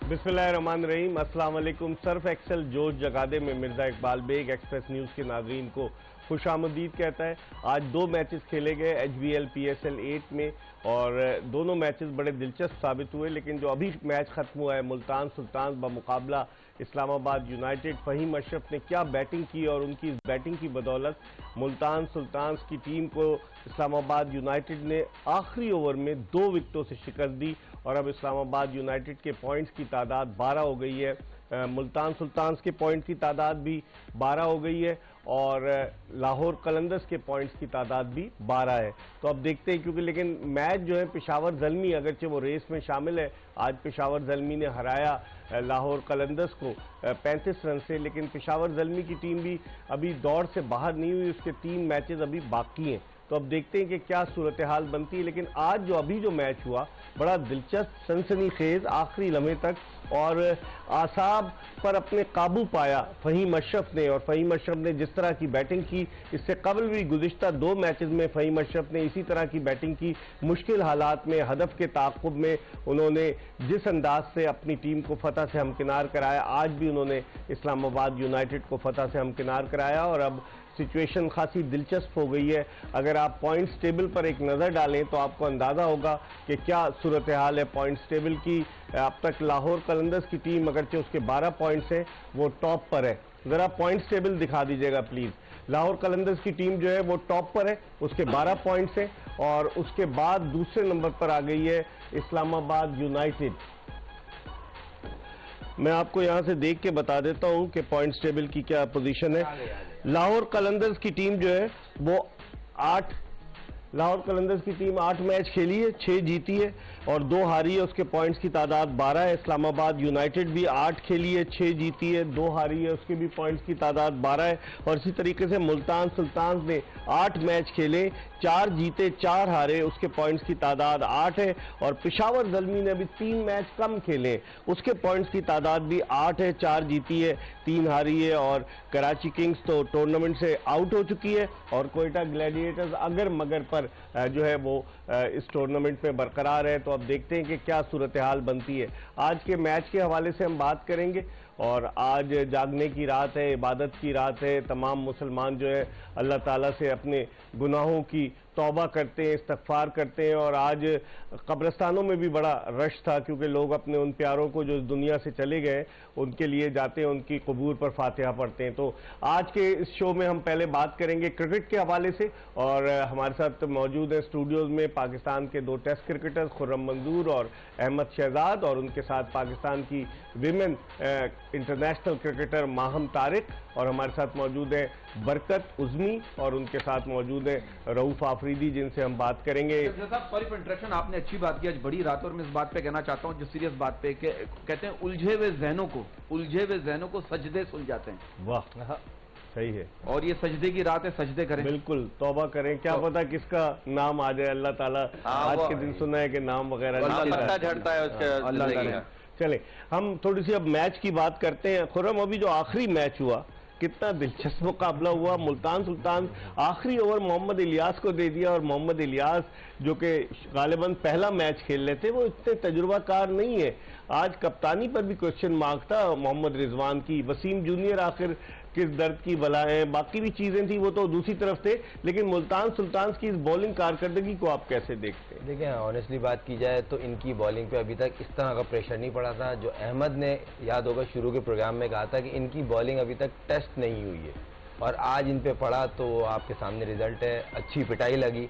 बिस्मिल्लाहिर्रहमानिर्रहीम। अस्सलाम वालेकुम। सर्फ एक्सेल जोश जगादे में मिर्जा इकबाल बेग एक्सप्रेस न्यूज़ के नाज़रीन को खुशामदीद कहता है। आज दो मैचेस खेले गए HBL PSL 8 में और दोनों मैचेस बड़े दिलचस्प साबित हुए। लेकिन जो अभी मैच खत्म हुआ है मुल्तान सुल्तान बमुकाबला इस्लामाबाद यूनाइटेड, फ़हीम अशरफ ने क्या बैटिंग की और उनकी इस बैटिंग की बदौलत मुल्तान सुल्तान की टीम को इस्लामाबाद यूनाइटेड ने आखिरी ओवर में 2 विकेटों से शिकस्त दी और अब इस्लामाबाद यूनाइटेड के पॉइंट्स की तादाद 12 हो गई है। मुल्तान सुल्तान के पॉइंट्स की तादाद भी 12 हो गई है और लाहौर कलंदर्स के पॉइंट्स की तादाद भी 12 है। तो अब देखते हैं, क्योंकि लेकिन मैच जो है पेशावर ज़ल्मी, अगरचे वो रेस में शामिल है, आज पेशावर ज़ल्मी ने हराया लाहौर कलंदर्स को 35 रन से, लेकिन पेशावर ज़ल्मी की टीम भी अभी दौड़ से बाहर नहीं हुई, उसके 3 मैचेस अभी बाकी हैं। तो अब देखते हैं कि क्या सूरत हाल बनती है। लेकिन आज अभी जो मैच हुआ बड़ा दिलचस्प, सनसनीखेज आखिरी लम्हे तक, और आसाब पर अपने काबू पाया फ़हीम अशरफ ने। और फ़हीम अशरफ ने जिस तरह की बैटिंग की, इससे कबल भी गुज़िश्ता 2 मैचेस में फ़हीम अशरफ ने इसी तरह की बैटिंग की। मुश्किल हालात में हदफ के ताक़ुब में उन्होंने जिस अंदाज से अपनी टीम को फतह से हमकिनार कराया, आज भी उन्होंने इस्लामाबाद यूनाइटेड को फतह से हमकिनार कराया और अब सिचुएशन खासी दिलचस्प हो गई है। अगर आप पॉइंट्स टेबल पर एक नज़र डालें तो आपको अंदाज़ा होगा कि क्या सूरत हाल है पॉइंट्स टेबल की। अब तक लाहौर कलंदर्स की टीम, अगरचे उसके 12 पॉइंट्स हैं, वो टॉप पर है। ज़रा पॉइंट्स टेबल दिखा दीजिएगा प्लीज़। लाहौर कलंदर्स की टीम जो है वो टॉप पर है, उसके 12 पॉइंट्स हैं और उसके बाद दूसरे नंबर पर आ गई है इस्लामाबाद यूनाइटेड। मैं आपको यहां से देख के बता देता हूं कि पॉइंट्स टेबल की क्या पोजीशन है। लाहौर कलंदर्स की टीम जो है वो 8 मैच खेली है, 6 जीती है और 2 हारी है, उसके पॉइंट्स की तादाद 12 है। इस्लामाबाद यूनाइटेड भी 8 खेली है, 6 जीती है, 2 हारी है, उसके भी पॉइंट्स की तादाद 12 है। और इसी तरीके से मुल्तान सुल्तान ने 8 मैच खेले, 4 जीते, 4 हारे, उसके पॉइंट्स की तादाद 8 है। और पेशावर ज़ल्मी ने अभी 3 मैच कम खेले, उसके पॉइंट्स की तादाद भी 8 है, 4 जीती है, 3 हारी है। और कराची किंग्स तो टूर्नामेंट से आउट हो चुकी है और कोयटा ग्लैडिएटर्स अगर मगर पर जो है वो इस टूर्नामेंट में बरकरार है। तो अब देखते हैं कि क्या सूरत हाल बनती है। आज के मैच के हवाले से हम बात करेंगे और आज जागने की रात है, इबादत की रात है। तमाम मुसलमान जो है अल्लाह ताला से अपने गुनाहों की तौबा करते हैं, इस्तग़फ़ार करते हैं। और आज कब्रिस्तानों में भी बड़ा रश था, क्योंकि लोग अपने उन प्यारों को जो इस दुनिया से चले गए उनके लिए जाते हैं, उनकी कबूर पर फातिहा पढ़ते हैं। तो आज के इस शो में हम पहले बात करेंगे क्रिकेट के हवाले से और हमारे साथ मौजूद हैं स्टूडियोज़ में पाकिस्तान के 2 टेस्ट क्रिकेटर्स खुर्रम मंजूर और अहमद शहजाद, और उनके साथ पाकिस्तान की women international cricketer Maham Tariq, और हमारे साथ मौजूद है बरकत उज़मी, और उनके साथ मौजूद है रऊफ आफरीदी, जिनसे हम बात करेंगे। सॉरी फॉर इंटरप्शन, आपने अच्छी बात की, आज बड़ी रात, और मैं इस बात पे कहना चाहता हूँ जो सीरियस बात पे कहते हैं उलझे हुए जहनों को सजदे सुलझाते हैं। वाह, सही है। और ये सजदे की रात है, सजदे करें, बिल्कुल तौबा करें। क्या पता किसका नाम आ जाए, अल्लाह ताला आज के दिन सुना है कि नाम वगैरह झड़ता है उसके। चले हम थोड़ी सी अब मैच की बात करते हैं। खुर्रम, अभी जो आखिरी मैच हुआ कितना दिलचस्प मुकाबला हुआ। मुल्तान सुल्तान आखिरी ओवर मोहम्मद इलियास को दे दिया और मोहम्मद इलियास जो कि गालिबन पहला मैच खेल रहे थे, वो इतने तजुर्बाकार नहीं है। आज कप्तानी पर भी क्वेश्चन मार्क था मोहम्मद रिजवान की। वसीम जूनियर आखिर किस दर्द की बला है, बाकी भी चीजें थी, वो तो दूसरी तरफ थे। लेकिन मुल्तान सुल्तान की इस बॉलिंग कारकर्दगी को आप कैसे देखते हैं? देखिए, ऑनेस्टली बात की जाए तो इनकी बॉलिंग पे अभी तक इस तरह का प्रेशर नहीं पड़ा था। जो अहमद ने, याद होगा शुरू के प्रोग्राम में कहा था कि इनकी बॉलिंग अभी तक टेस्ट नहीं हुई है, और आज इन पे पड़ा तो आपके सामने रिजल्ट है। अच्छी पिटाई लगी,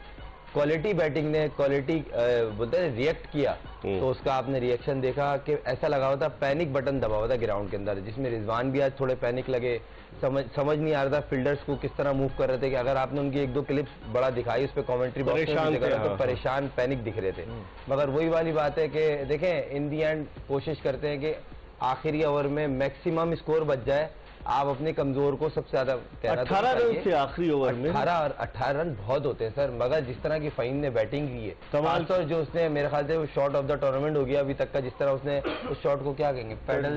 क्वालिटी बैटिंग ने, क्वालिटी बोलते हैं रिएक्ट किया, तो उसका आपने रिएक्शन देखा कि ऐसा लगा हुआ था, पैनिक बटन दबा हुआ था ग्राउंड के अंदर, जिसमें रिजवान भी आज थोड़े पैनिक लगे। समझ नहीं आ रहा था फील्डर्स को किस तरह मूव कर रहे थे, कि अगर आपने उनकी 1-2 क्लिप्स बड़ा दिखाई उस पर कॉमेंट्री बॉक्स में तो परेशान, पैनिक दिख रहे थे। मगर वही वाली बात है कि देखें, इन दी एंड कोशिश करते हैं कि आखिरी ओवर में मैक्सिमम स्कोर बच जाए। आप अपने कमजोर को सबसे ज्यादा 18 रन से आखिरी ओवर में 18 रन बहुत होते हैं सर। मगर जिस तरह की फ़हीम ने बैटिंग की है, कमाल, और जो उसने मेरे ख्याल से शॉट ऑफ द टूर्नामेंट हो गया अभी तक का, जिस तरह उसने उस शॉट को क्या कहेंगे, पेडल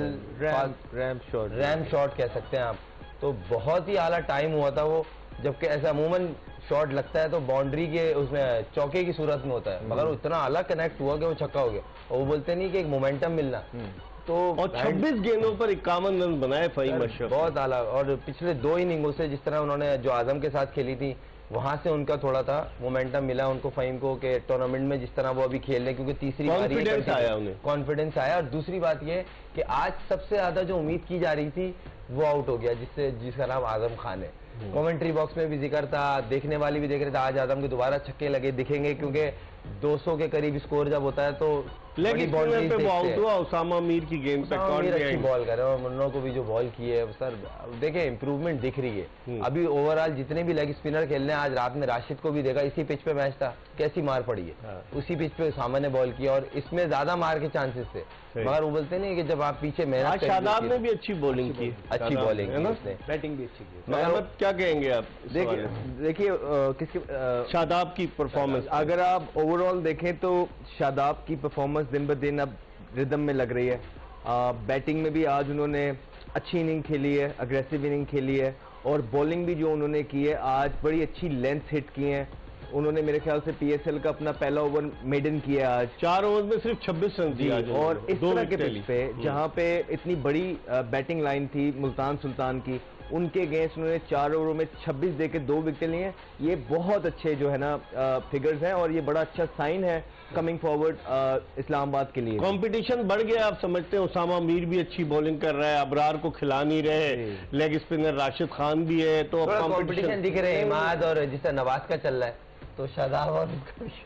रैम शॉट कह सकते हैं आप, तो बहुत ही आला टाइम हुआ था वो। जबकि ऐसा अमूमन शॉट लगता है तो बाउंड्री के उसमें चौके की सूरत में होता है, मगर इतना आला कनेक्ट हुआ कि वो छक्का हो गया। और वो बोलते नहीं कि एक मोमेंटम मिलना, तो और 26 गेंदों पर 51 रन बनाए फहीम अशरफ। बहुत आला। और पिछले 2 इनिंगों से जिस तरह उन्होंने जो आजम के साथ खेली थी, वहां से उनका थोड़ा था मोमेंटम मिला उनको फहीम को कि टूर्नामेंट में जिस तरह वो अभी खेल रहे, क्योंकि तीसरी बारी कॉन्फिडेंस आया उन्हें, कॉन्फिडेंस आया। और दूसरी बात ये कि आज सबसे ज्यादा जो उम्मीद की जा रही थी वो आउट हो गया, जिसका नाम आजम खान है। कमेंट्री बॉक्स में भी जिक्र था, देखने वाले भी देख रहे थे, आज आजम के दोबारा छक्के लगे दिखेंगे, क्योंकि 200 के करीब स्कोर जब होता है तो लेकिन पे वो आउट हुआ उसामा मीर की गेंद पे। अच्छी बॉल कर रहे हैं और मुन्नो को भी जो बॉल की है सर, देखिए इंप्रूवमेंट दिख रही है। अभी ओवरऑल जितने भी लेग स्पिनर खेलने, आज रात में राशिद को भी देखा, इसी पिच पे मैच था, कैसी मार पड़ी है। उसी पिच पे उसामा ने बॉल किया और इसमें ज्यादा मार के चांसेस थे, मगर वो बोलते नहीं कि जब आप पीछे मेहनत। शादाब ने भी अच्छी बॉलिंग की, अच्छी बॉलिंग है ना, बैटिंग भी अच्छी की। मगर क्या कहेंगे आप? देखिए किसकी शादाब की परफॉर्मेंस, अगर आप ओवरऑल देखें तो शादाब की परफॉर्मेंस दिन ब दिन अब रिदम में लग रही है। बैटिंग में भी आज उन्होंने अच्छी इनिंग खेली है, अग्रेसिव इनिंग खेली है, और बॉलिंग भी जो उन्होंने की है आज बड़ी अच्छी लेंथ हिट की है उन्होंने। मेरे ख्याल से पीएसएल का अपना पहला ओवर मेडन किया आज, 4 ओवर में सिर्फ 26 रन दिए। और इस तरह के पिच पे जहां पे इतनी बड़ी बैटिंग लाइन थी मुल्तान सुल्तान की, उनके अगेंस्ट उन्होंने 4 ओवरों में 26 देके 2 विकेट लिए हैं। ये बहुत अच्छे जो है ना फिगर्स हैं और ये बड़ा अच्छा साइन है कमिंग फॉरवर्ड इस्लामाबाद के लिए। कंपटीशन बढ़ गया, आप समझते हैं उसामा मीर भी अच्छी बॉलिंग कर रहा है, अबरार को खिला नहीं रहे, लेग स्पिनर राशिद खान भी है, तो अब कंपटीशन दिख रहे हैं। इमाद और जिससे नवाज का चल रहा है, तो शादाब और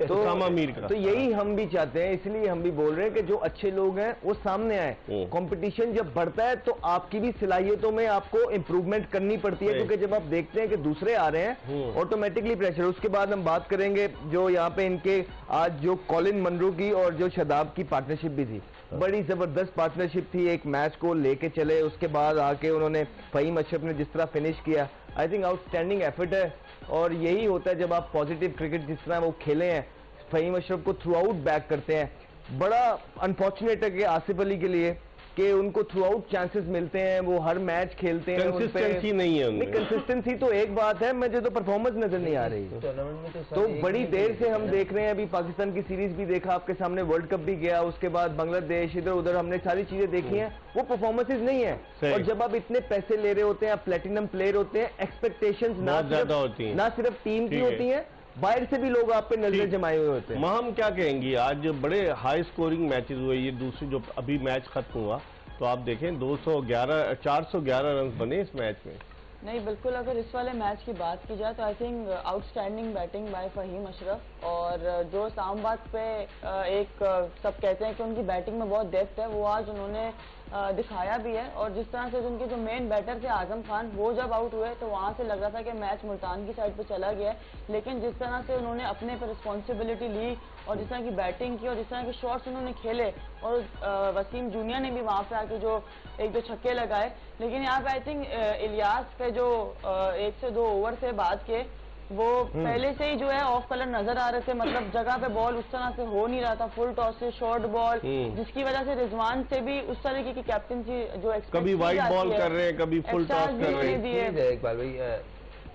तो उसामा मीर का, तो यही हम भी चाहते हैं, इसलिए हम भी बोल रहे हैं कि जो अच्छे लोग हैं वो सामने आए। कंपटीशन जब बढ़ता है तो आपकी भी सलाहियतों में आपको इंप्रूवमेंट करनी पड़ती है, क्योंकि जब आप देखते हैं कि दूसरे आ रहे हैं ऑटोमेटिकली प्रेशर। उसके बाद हम बात करेंगे जो यहाँ पे इनके आज जो कॉलिन मनरो की और जो शादाब की पार्टनरशिप भी थी, बड़ी जबरदस्त पार्टनरशिप थी। एक मैच को लेके चले, उसके बाद आके उन्होंने फहीम अशरफ ने जिस तरह फिनिश किया, आई थिंक आउटस्टैंडिंग एफर्ट है। और यही होता है जब आप पॉजिटिव क्रिकेट जिस तरह वो खेले हैं, फहीम अशरफ को थ्रू आउट बैक करते हैं। बड़ा अनफॉर्चुनेट है कि आसिफ अली के लिए कि उनको थ्रू आउट चांसेस मिलते हैं, वो हर मैच खेलते हैं, कंसिस्टेंसी नहीं है उनमें। कंसिस्टेंसी तो एक बात है, मुझे तो परफॉर्मेंस नजर नहीं आ रही। तो बड़ी देर से हम देख रहे हैं, अभी पाकिस्तान की सीरीज भी देखा आपके सामने, वर्ल्ड कप भी गया, उसके बाद बांग्लादेश, इधर उधर हमने सारी चीजें देखी हैं, वो परफॉर्मेंसेज नहीं है। और जब आप इतने पैसे ले रहे होते हैं, आप प्लेटिनम प्लेयर होते हैं, एक्सपेक्टेशंस ना सिर्फ टीम की होती है, बाहर से भी लोग आप पे नजर जमाए हुए होते हैं। हम क्या कहेंगे, आज बड़े हाई स्कोरिंग मैचेस हुए। ये दूसरी जो अभी मैच खत्म हुआ तो आप देखें 411 रन बने इस मैच में। नहीं, बिल्कुल अगर इस वाले मैच की बात की जाए तो I think outstanding batting by Fahim Ashraf, और जो इस्लामाबाद पे एक सब कहते हैं कि उनकी बैटिंग में बहुत डेप्थ है, वो आज उन्होंने दिखाया भी है। और जिस तरह से उनके जो मेन बैटर थे आजम खान, वो जब आउट हुए तो वहां से लग रहा था कि मैच मुल्तान की साइड पे चला गया है, लेकिन जिस तरह से उन्होंने अपने पर रिस्पॉन्सिबिलिटी ली और जिस तरह की बैटिंग की और जिस तरह के शॉट्स उन्होंने खेले, और वसीम जूनियर ने भी वहां पे आके जो 1-2 छक्के लगाए। लेकिन यहाँ पे आई थिंक इलियास पे जो 1 से 2 ओवर से बाद के वो पहले से ही जो है ऑफ कलर नजर आ रहे थे, मतलब जगह पे बॉल उस तरह से हो नहीं रहा था, फुल टॉस से शॉर्ट बॉल, जिसकी वजह से रिजवान से भी उस तरीके की कैप्टनसी जो कभी वाइड बॉल कर रहे हैं, कभी फुल टॉस कर रहे हैं। इकबाल भाई,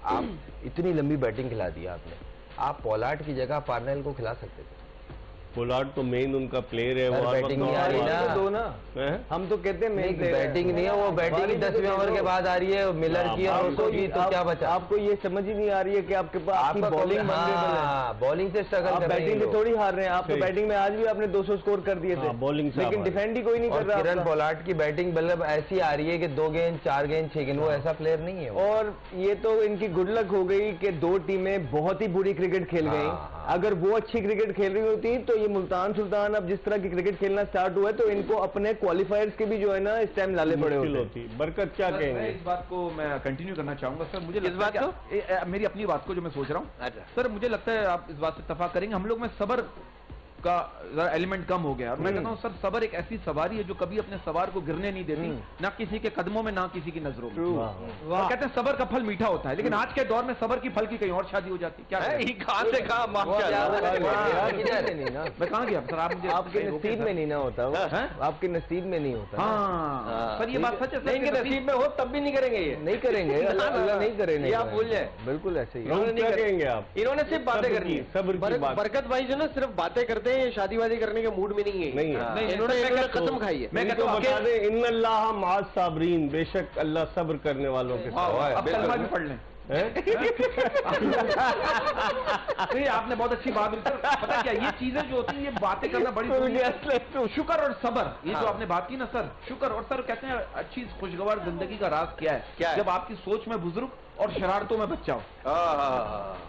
आप इतनी लंबी बैटिंग खिला दी आपने, आप पोलार्ड की जगह पार्नेल को खिला सकते थे। पोलार्ड तो मेन उनका प्लेयर है, वो बैटिंग नहीं आ रही ना, दो ना हम तो कहते हैं मेन बैटिंग नहीं है, वो बैटिंग 10वें ओवर के बाद आ रही है, मिलर की और उसको की, तो क्या बचा? आपको ये समझ ही नहीं आ रही है कि आपके पास आपकी बॉलिंग बॉलिंग से स्ट्रगल, बैटिंग से थोड़ी हार रहे हैं आप। तो बैटिंग में आज भी आपने 200 स्कोर कर दिए थे बॉलिंग, लेकिन डिफेंड ही कोई नहीं कर रहा। किरण पोलार्ड की बैटिंग मतलब ऐसी आ रही है कि 2 गेंद 4 गेंद 6 गेंद, वो ऐसा प्लेयर नहीं है। और ये तो इनकी गुड लक हो गई कि 2 टीमें बहुत ही बुरी क्रिकेट खेल गई। अगर वो अच्छी क्रिकेट खेल रही होती तो ये मुल्तान सुल्तान अब जिस तरह की क्रिकेट खेलना स्टार्ट हुआ है तो इनको अपने क्वालिफायर्स के भी जो है ना इस टाइम लाले पड़े होते। बरकत क्या कहेंगे? इस बात को मैं कंटिन्यू करना चाहूंगा सर। मुझे इस बात को, मेरी अपनी बात को जो मैं सोच रहा हूँ सर, मुझे लगता है आप इस बात से इत्तेफाक करेंगे, हम लोग में सबर का एलिमेंट कम हो गया। और मैं कहता हूँ सर, सबर एक ऐसी सवारी है जो कभी अपने सवार को गिरने नहीं देती, ना किसी के कदमों में, ना किसी की नजरों में। और कहते हैं सबर का फल मीठा होता है, लेकिन आज के दौर में सबर की फल की कहीं और शादी हो जाती है। क्या कहाँ से कहा? मैं कहाँ गया सर? आप मुझे आपके नसीब में नहीं ना होता, आपके नसीब में नहीं होता। हाँ सर, ये बात सच है, नसीब में हो तब भी नहीं करेंगे, ये नहीं करेंगे, अल्लाह नहीं करेंगे, आप भूल जाए। बिल्कुल ऐसे ही क्या कहेंगे आप? इन्होंने सिर्फ बातें करनी है, सब्र की बात। बरकत भाई जो ना सिर्फ बातें करते लगता है शादी वादी करने के मूड में नहीं है। नहीं, इन्होंने कसम खाई है। मैं तो बता दें, इन्नल्लाह माअस साबरीन, बेशक अल्लाह सब्र करने वालों के साथ। अब कलमा भी पढ़ लें। नहीं, आपने बहुत अच्छी बात की। पता क्या, ये चीजें जो होती हैं, ये बातें करना बड़ी शुक्र और सबर, ये जो आपने बात की ना सर, शुक्र और सर कहते हैं अच्छी खुशगवार जिंदगी का राज क्या है? जब आपकी सोच में बुजुर्ग और शरारतों में बच्चा हो।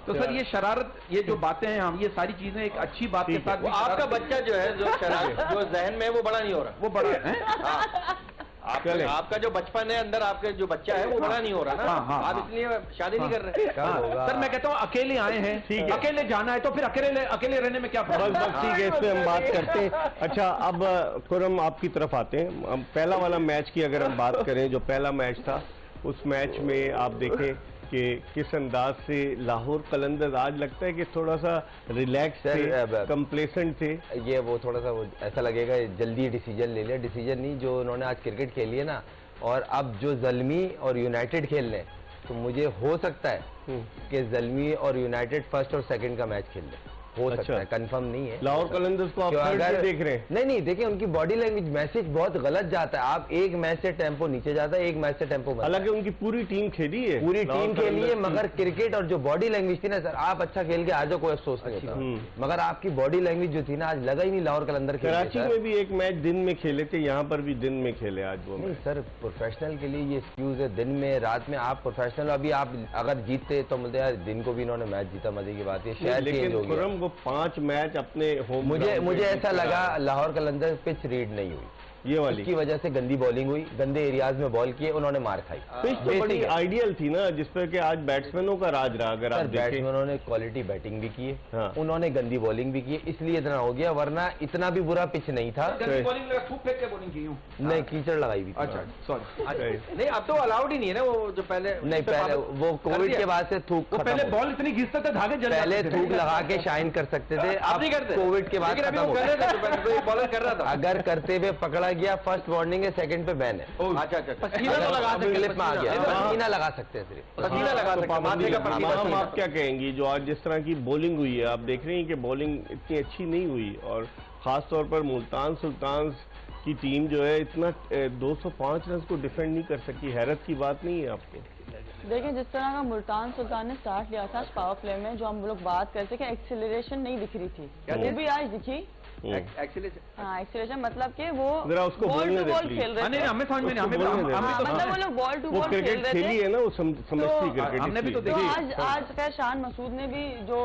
तो सर ये शरारत, ये जो बातें हैं, हम ये सारी चीजें एक अच्छी बात के साथ। आपका बच्चा जो है, जो शरारत जो जहन में है, वो बड़ा नहीं हो रहा, वो बड़ा है। आपका जो बचपन है अंदर, आपके जो बच्चा है वो बड़ा नहीं हो रहा ना। आप इसलिए शादी नहीं कर रहे। सर मैं कहता हूँ अकेले आए हैं, अकेले जाना है तो फिर अकेले रहने में क्या बस ठीक है, इस पे हम बात करते हैं। अच्छा, अब खुरम आपकी तरफ आते हैं। हम पहला वाला मैच की अगर हम बात करें, जो पहला मैच था, उस मैच में आप देखें कि किस अंदाज से लाहौर कलंदर्स आज लगता है कि थोड़ा सा रिलैक्स थे, कंप्लेसेंट थे। ये वो थोड़ा सा वो ऐसा लगेगा जल्दी डिसीजन ले लिया। डिसीजन नहीं, जो उन्होंने आज क्रिकेट खेली है ना, और अब जो ज़ल्मी और यूनाइटेड खेल रहे, तो मुझे हो सकता है कि ज़ल्मी और यूनाइटेड फर्स्ट और सेकंड का मैच खेल ले, हो सकता है, कंफर्म नहीं है। लाहौर कलंदर्स को आप अगर देख रहे हैं, नहीं देखिए, उनकी बॉडी लैंग्वेज मैसेज बहुत गलत जाता है। आप एक मैच से टेम्पो नीचे जाता है, एक मैच से टेम्पो बढ़ता है। हालांकि उनकी पूरी टीम खेली है, पूरी टीम खेली है, मगर क्रिकेट और जो बॉडी लैंग्वेज थी ना सर, आप अच्छा खेल के आ जाओ, कोई अफसोस नहीं होता, मगर आपकी बॉडी लैंग्वेज जो थी ना, आज लगा ही नहीं लाहौर कलंदर। कराची में भी एक मैच दिन में खेले थे, यहाँ पर भी दिन में खेले आज वो। नहीं सर, प्रोफेशनल के लिए ये एक्सक्यूज है, दिन में रात में आप प्रोफेशनल। अभी आप अगर जीतते तो बोलते यार दिन को भी इन्होंने मैच जीता, मजे की बात है। शायद चेंज हो गया। वो 5 मैच अपने होम, मुझे ऐसा लगा लाहौर कलंदर पिच रीड नहीं हुई, ये वाली की वजह से गंदी बॉलिंग हुई, गंदे एरियाज में बॉल किए, उन्होंने मार खाई। पिच तो बड़ी आइडियल थी ना, जिस पर कि आज बैट्समैनों का राज रहा। अगर आप देखें, बैट्समैनों ने क्वालिटी बैटिंग भी की है, हाँ। उन्होंने गंदी बॉलिंग भी की है, इसलिए इतना हो गया, वरना इतना भी बुरा पिच नहीं था। बॉलिंग थूक फेंक के बॉलिंग की हूं। नहीं, कीचड़ लगाई भी। अच्छा, सॉरी। नहीं, अब तो अलाउड ही नहीं है ना, वो जो पहले नहीं, पहले वो कोविड के बाद से थूक, पहले बॉल इतनी घिसते थे, धागे जल, पहले थूक लगा के शाइन कर सकते थे, अब नहीं करते। कोविड के बाद बॉलर कर रहा था, अगर करते हुए पकड़ा गया, फर्स्ट वार्निंग है, सेकंड पे बैन है। अच्छा, पसीना तो लगा सकते, क्लिप में आ गया, पसीना लगा सकते हैं सिर्फ, पसीना लगा सकते। हम आप क्या कहेंगी, जो आज जिस तरह की बॉलिंग हुई है, आप देख रहे हैं कि बॉलिंग इतनी अच्छी नहीं हुई, और खास तौर पर मुल्तान सुल्तान की टीम जो है इतना 205 रन को डिफेंड नहीं कर सकी। हैरत की बात नहीं है आपको? देखिए, जिस तरह का मुल्तान सुल्तान ने स्टार्ट लिया था पावर प्ले में, जो हम लोग बात करते कि एक्सीलरेशन नहीं दिख रही थी, वो भी आज दिखी। एक्सीलरेशन मतलब कि वो बॉल टू बॉल खेल रहे थे। हमें समझ में नहीं, मतलब वो लोग बॉल टू बॉल खेल रहे थे, है ना, वो समझती क्रिकेट। हमने भी तो देखी। आज खैर शान मसूद ने भी जो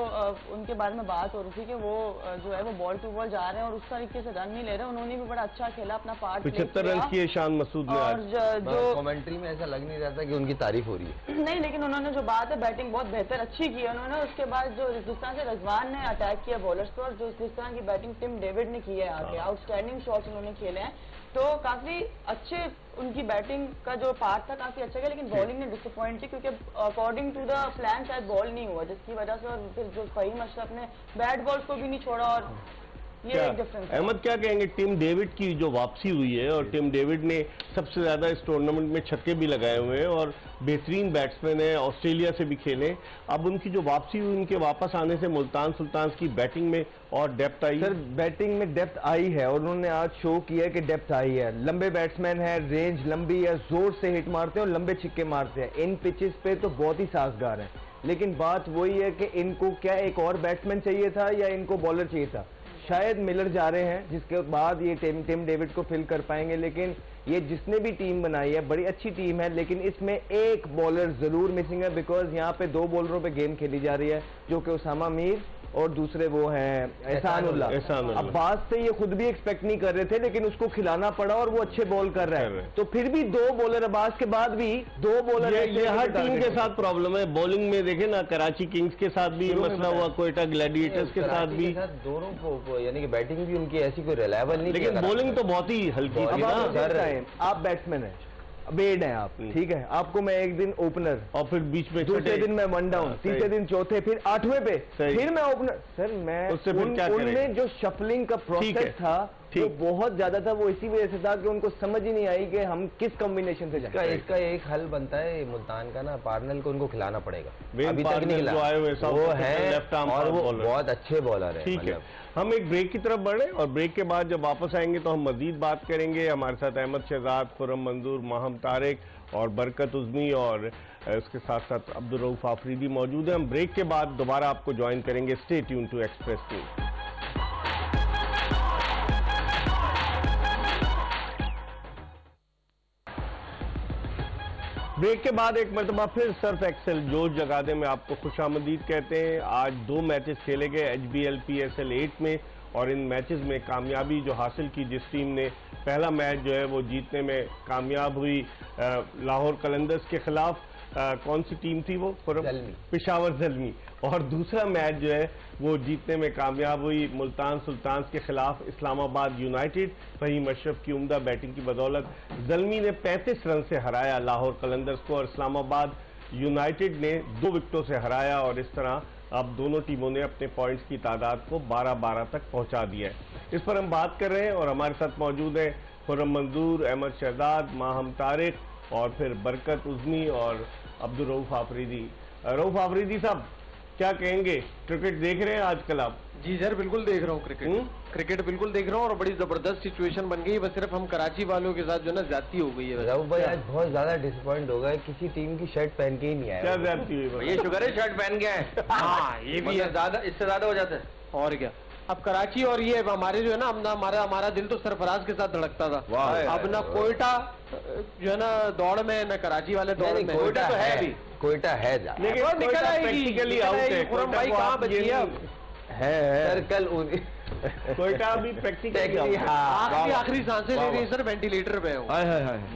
उनके बारे में बात हो रही थी कि वो जो है वो बॉल टू बॉल जा रहे हैं और उस तरीके से रन नहीं ले रहे, उन्होंने भी बड़ा अच्छा खेला, अपना पार्ट 75 रन किए शान मसूद ने। और जो कमेंट्री में ऐसा लग नहीं रहा था कि उनकी तारीफ हो रही है। नहीं, लेकिन उन्होंने जो बात है, बैटिंग बहुत बेहतर अच्छी की है उन्होंने। उसके बाद जो जिस तरह से रजवान ने अटैक किया बॉलर्स पर, जो जिस तरह की बैटिंग टिम डेविड ने की है आगे, आउटस्टैंडिंग शॉट्स उन्होंने खेले हैं, तो काफी अच्छे उनकी बैटिंग का जो पार्ट था काफी अच्छा गया। लेकिन बॉलिंग ने डिसअपॉइंट की, क्योंकि अकॉर्डिंग टू द प्लान शायद बॉल नहीं हुआ, जिसकी वजह से, और फिर जो फहीम अशरफ ने बैट बॉल्स को भी नहीं छोड़ा, और ये एक डिफरेंस। अहमद क्या कहेंगे, टिम डेविड की जो वापसी हुई है, और टिम डेविड ने सबसे ज्यादा इस टूर्नामेंट में छक्के भी लगाए हुए हैं और बेहतरीन बैट्समैन है, ऑस्ट्रेलिया से भी खेले। अब उनकी जो वापसी हुई, उनके वापस आने से मुल्तान सुल्तान की बैटिंग में और डेप्थ आई। सर, बैटिंग में डेप्थ आई है, और उन्होंने आज शो किया कि डेप्थ आई है। लंबे बैट्समैन है, रेंज लंबी है, जोर से हिट मारते हैं और लंबे छिक्के मारते हैं। इन पिचेस पे तो बहुत ही साजगार है, लेकिन बात वही है कि इनको क्या एक और बैट्समैन चाहिए था या इनको बॉलर चाहिए था? शायद मिलर जा रहे हैं, जिसके बाद ये टिम डेविड को फिल कर पाएंगे। लेकिन ये जिसने भी टीम बनाई है, बड़ी अच्छी टीम है, लेकिन इसमें एक बॉलर जरूर मिसिंग है, बिकॉज यहाँ पे 2 बॉलरों पे गेम खेली जा रही है, जो कि उसामा मीर और दूसरे वो हैं एहसानुल्लाह। अब बात से ये खुद भी एक्सपेक्ट नहीं कर रहे थे, लेकिन उसको खिलाना पड़ा और वो अच्छे बॉल कर रहे हैं। तो फिर भी 2 बॉलर, अब्बास के बाद भी 2 बॉलर। ये हर टीम के साथ प्रॉब्लम है बॉलिंग में। देखे ना, कराची किंग्स के साथ भी ये मसला हुआ, कोयटा ग्लैडिएटर्स के साथ भी। दोनों को यानी कि बैटिंग भी उनकी ऐसी कोई रिलायबल नहीं, लेकिन बॉलिंग तो बहुत ही हल्की थी ना। आप बैट्समैन है, बेड है आप, ठीक है, आपको मैं एक दिन ओपनर और फिर बीच में दूसरे दिन मैं 1 डाउन, तीसरे दिन चौथे, फिर 8वें पे फिर मैं ओपनर। सर, मैं उनमें जो शफलिंग का प्रोसेस था वो बहुत ज्यादा था। वो इसी वजह से था कि उनको समझ ही नहीं आई कि हम किस कॉम्बिनेशन से जाएं। इसका एक हल बनता है मुल्तान का ना, पार्नल को उनको खिलाना पड़ेगा। अभी तक नहीं जो खिलाया आए हुए वो है और वो बहुत अच्छे बॉलर है। ठीक है, हम एक ब्रेक की तरफ बढ़े और ब्रेक के बाद जब वापस आएंगे तो हम मजीद बात करेंगे। हमारे साथ अहमद शहजाद, खुर्रम मंजूर, माहम तारिक और बरकत उज़मी और उसके साथ साथ अब्दुल रऊफ आफरीदी मौजूद हैं। हम ब्रेक के बाद दोबारा आपको ज्वाइन करेंगे। Stay tune to Express News. Break के बाद एक मरतबा फिर सर्फ एक्सेल जोश जगादे में आपको खुशामदीद कहते हैं। आज 2 मैचेस खेले गए HBL PSL 8 में और इन मैचेस में कामयाबी जो हासिल की, जिस टीम ने पहला मैच जो है वो जीतने में कामयाब हुई लाहौर कलंदर्स के खिलाफ, कौन सी टीम थी वो? पेशावर ज़ल्मी। और दूसरा मैच जो है वो जीतने में कामयाब हुई मुल्तान सुल्तान्स के खिलाफ इस्लामाबाद यूनाइटेड। फहीम अशरफ की उम्दा बैटिंग की बदौलत ज़ल्मी ने 35 रन से हराया लाहौर कलंदर्स को और इस्लामाबाद यूनाइटेड ने 2 विकेटों से हराया और इस तरह अब दोनों टीमों ने अपने पॉइंट्स की तादाद को 12-12 तक पहुंचा दिया है। इस पर हम बात कर रहे हैं और हमारे साथ मौजूद हैं खुर्रम मंजूर, अहमद शहजाद, माहम तारिक और फिर बरकत उज़मी और अब्दुल रऊफ आफरीदी। रऊफ आफरीदी साहब, क्या कहेंगे? क्रिकेट देख रहे हैं आजकल आप? जी सर, बिल्कुल देख रहा हूँ क्रिकेट। क्रिकेट बिल्कुल देख रहा हूँ और बड़ी जबरदस्त सिचुएशन बन गई है। बस सिर्फ हम कराची वालों के साथ जो ना ज्यादती हो गई है। रऊफ भाई आज बहुत ज्यादा डिसअपॉइंट हो गए, किसी टीम की शर्ट पहन के ही नहीं आया। क्या ज्यादती हुई? ये शुगर है शर्ट पहन के आए। हाँ, ये भी है, ज्यादा इससे ज्यादा हो जाता है। और क्या, अब कराची और ये हमारे जो है ना, हमारा दिल तो सरफराज के साथ धड़कता था। अब ना कोयटा जो है ना दौड़ में, ना कराची वाले दौड़ में। कोयटा तो है भी, कोयटा है लेकिन निकल आएगी। खुर्रम भाई कहाँ बची है सर? कल कोयटा भी प्रैक्टिकली आखिरी सांसें ले रही है सर, वेंटिलेटर पे हूँ।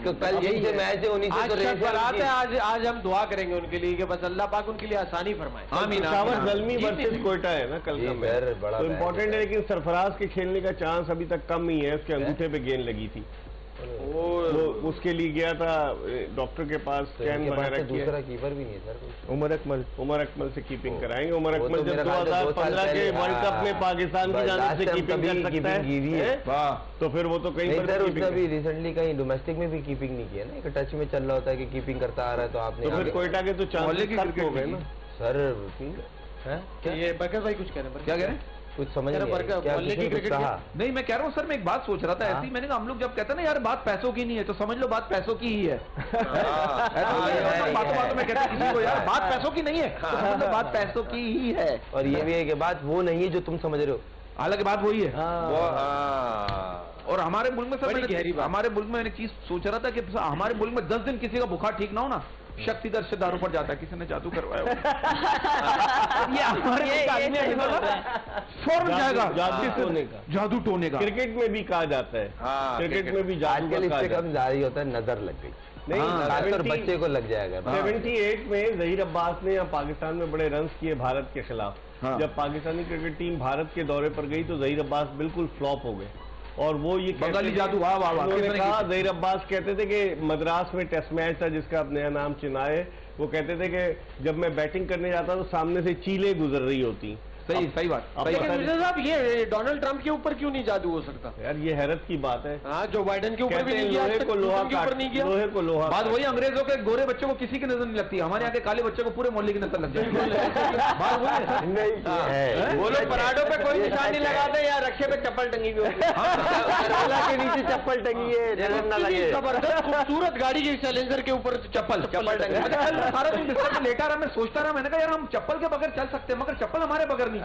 तो कल यही से मैच है, उन्हीं से तो रेस है। आज हम दुआ करेंगे उनके लिए कि बस अल्लाह पाक उनके लिए आसानी फरमाए। पेशावर ज़ल्मी वर्सेस कोयटा है ना कल का मैच, तो इम्पोर्टेंट है। लेकिन सरफराज के खेलने का चांस अभी तक कम ही है। उसके अंगूठे पे गेंद लगी थी, वो उसके लिए गया था डॉक्टर के पास, स्कैन वगैरह किया। दूसरा कीपर भी नहीं है सर, उमर अकमल से कीपिंग कराएंगे। उमर अकमल जब 2015 के वर्ल्ड कप में पाकिस्तान की जानिब से कीपिंग कर सकता है, तो फिर वो तो कहीं पर उसने भी रिसेंटली कहीं डोमेस्टिक में भी कीपिंग नहीं किया ना, एक टच में चल रहा होता है कि कीपिंग करता आ रहा है, तो आपने फिर कोयटा के तो चांस हो गए ना सर। ये बरकत भाई कुछ कह रहे हैं? क्या कह रहे हैं? कुछ समझ नहीं, नहीं मैं कह रहा हूँ सर, मैं एक बात सोच रहा था ऐसी, मैंने कहा हम लोग जब कहते हैं ना यार बात पैसों की नहीं है, तो समझ लो बात पैसों की ही है। बातों में कहते किसी को यार बात पैसों की नहीं है, तो समझ लो बात पैसों की ही है। और ये भी है कि बात वो नहीं है जो तुम समझ रहे हो, हालांकि बात वही है। और हमारे मुल्क में सर, हमारे मुल्क में मैंने चीज सोच रहा था कि हमारे मुल्क में 10 दिन किसी का बुखार ठीक ना हो ना, शक सीधा रिश्तेदारों पर जाता है, किसी ने जादू करवाया ये हमारे फौरन जाएगा जादू टोने का। क्रिकेट में भी कहा जाता है, क्रिकेट में भी जादू इससे कम जारी होता है, नजर लग गई नहीं, बच्चे को लग जाएगा। 78 में जहीर अब्बास ने यहाँ पाकिस्तान में बड़े रन किए भारत के खिलाफ। जब पाकिस्तानी क्रिकेट टीम भारत के दौरे पर गई तो जहीर अब्बास बिल्कुल फ्लॉप हो गए और वो ये बंगाली जादू उन्होंने कहा, जहीर अब्बास कहते थे कि मद्रास में टेस्ट मैच था जिसका अब नया नाम चिनाए, वो कहते थे कि जब मैं बैटिंग करने जाता तो सामने से चीलें गुजर रही होती। सही बात। साहब ये डोनाल्ड ट्रंप के ऊपर क्यों नहीं जादू हो सकता? यार ये हैरत की बात है। हाँ, जो बाइडेन के ऊपर भी नहीं किया, लोहे को लोहा के ऊपर नहीं किया, लोहे को लोहा। बात वही, अंग्रेजों के गोरे बच्चों को किसी की नजर नहीं लगती, हमारे यहाँ के काले बच्चे को पूरे मोहल्ले की नजर लग जाती है। वो लोग पराठों पे कोई निशान नहीं लगाते या रखे पे चप्पल टंगी हुई के नीचे चप्पल टंगी है, नजर ना लगे। जबरदस्त खूबसूरत गाड़ी के चैलेंजर के ऊपर चप्पल टंगी। सारा दिन बिस्तर पे लेटा रहा, मैं सोचता रहा, मैंने कहा यार हम चप्पल के बगैर चल सकते हैं, मगर चप्पल हमारे बगैर नहीं है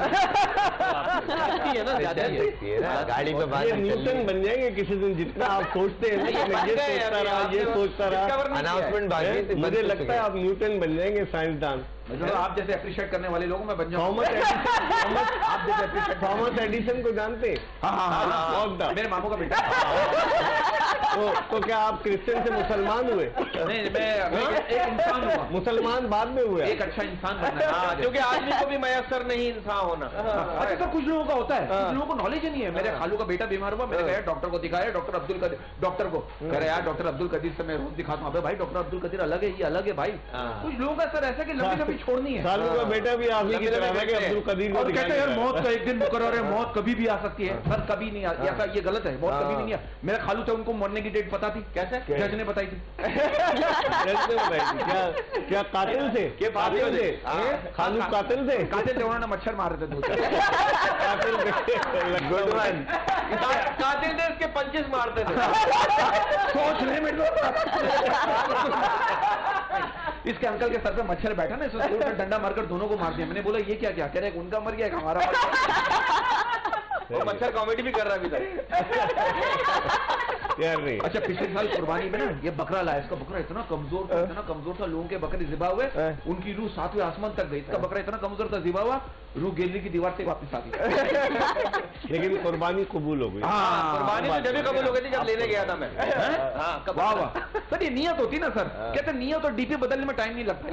ना, गाड़ी पे बात। ये न्यूटन बन जाएंगे किसी दिन, जितना आप सोचते हैं ये सोचता रहा अनाउंसमेंट बाकी। मुझे लगता है आप न्यूटन बन जाएंगे, साइंसदान। आप जैसे अप्रिशिएट करने वाले लोगों में बन जाऊँ। थॉमस एडिसन को जानते हैं? हाँ, मेरे मामू का बेटा। तो क्या आप क्रिश्चियन से मुसलमान हुए? नहीं, मैं एक इंसान हुआ, मुसलमान बाद में हुए, एक अच्छा इंसान बनना, क्योंकि आदमी को भी मयसर नहीं इंसान होना। अच्छा सर, कुछ लोगों का होता है, कुछ लोगों को नॉलेज ही नहीं है। मेरे खालू का बेटा बीमार हुआ, मैंने कहा डॉक्टर को दिखाया, डॉक्टर अब्दुल कदीर, डॉक्टर को कह रहे यार डॉक्टर अब्दुल कदीर से मैं रोज दिखाता हूँ। भाई डॉक्टर अब्दुल कदीर अलग है, ये अलग है भाई। कुछ लोगों का सर ऐसा कि लंबी लंबी छोड़नी है। खालू का बेटा भी आप ही की तरह है कि अब्दुल कदीर को कहते हैं यार मौत का एक दिन मुकर्रर है, मौत कभी भी आ सकती है। सर कभी नहीं आ, ये गलत है, मौत कभी नहीं आ। मेरे खालू थे, उनको मरने की डेट पता थी। कैसे? जज ने बताई थी। क्या कातिल थे? कातिल थे? खालू कातिल थे? कातिल थे, उन्होंने मच्छर मारे थे। कातिल गुड वन। कातिल थे, इसके पंचेस मारते थे। सोच ले मेरे इसके अंकल के सर पे मच्छर बैठा ना, इसको डंडा मारकर दोनों को मार दिया। मैंने बोला ये क्या क्या कह रहे हैं, उनका मर गया एक हमारा मर गया। और मच्छर कॉमेडी भी कर रहा है अभी तक। यार नहीं। अच्छा पिछले साल कुर्बानी में ना ये बकरा लाया, इसका बकरा इतना कमजोर था, लोगों के बकरे जिबा हुए, उनकी रूह 7वें आसमान तक गई। इसका बकरा इतना कमजोर था, जिबा हुआ, रूह गैलरी की दीवार से वापस आ गई। लेकिन कुर्बानी कबूल हो गई। कुर्बानी तो जब भी कबूल हो गई थी जब लेने गया था मैं। वाह वाह सर, ये नियत होती ना सर, कहते नियत और डीपी बदलने में टाइम नहीं लगता।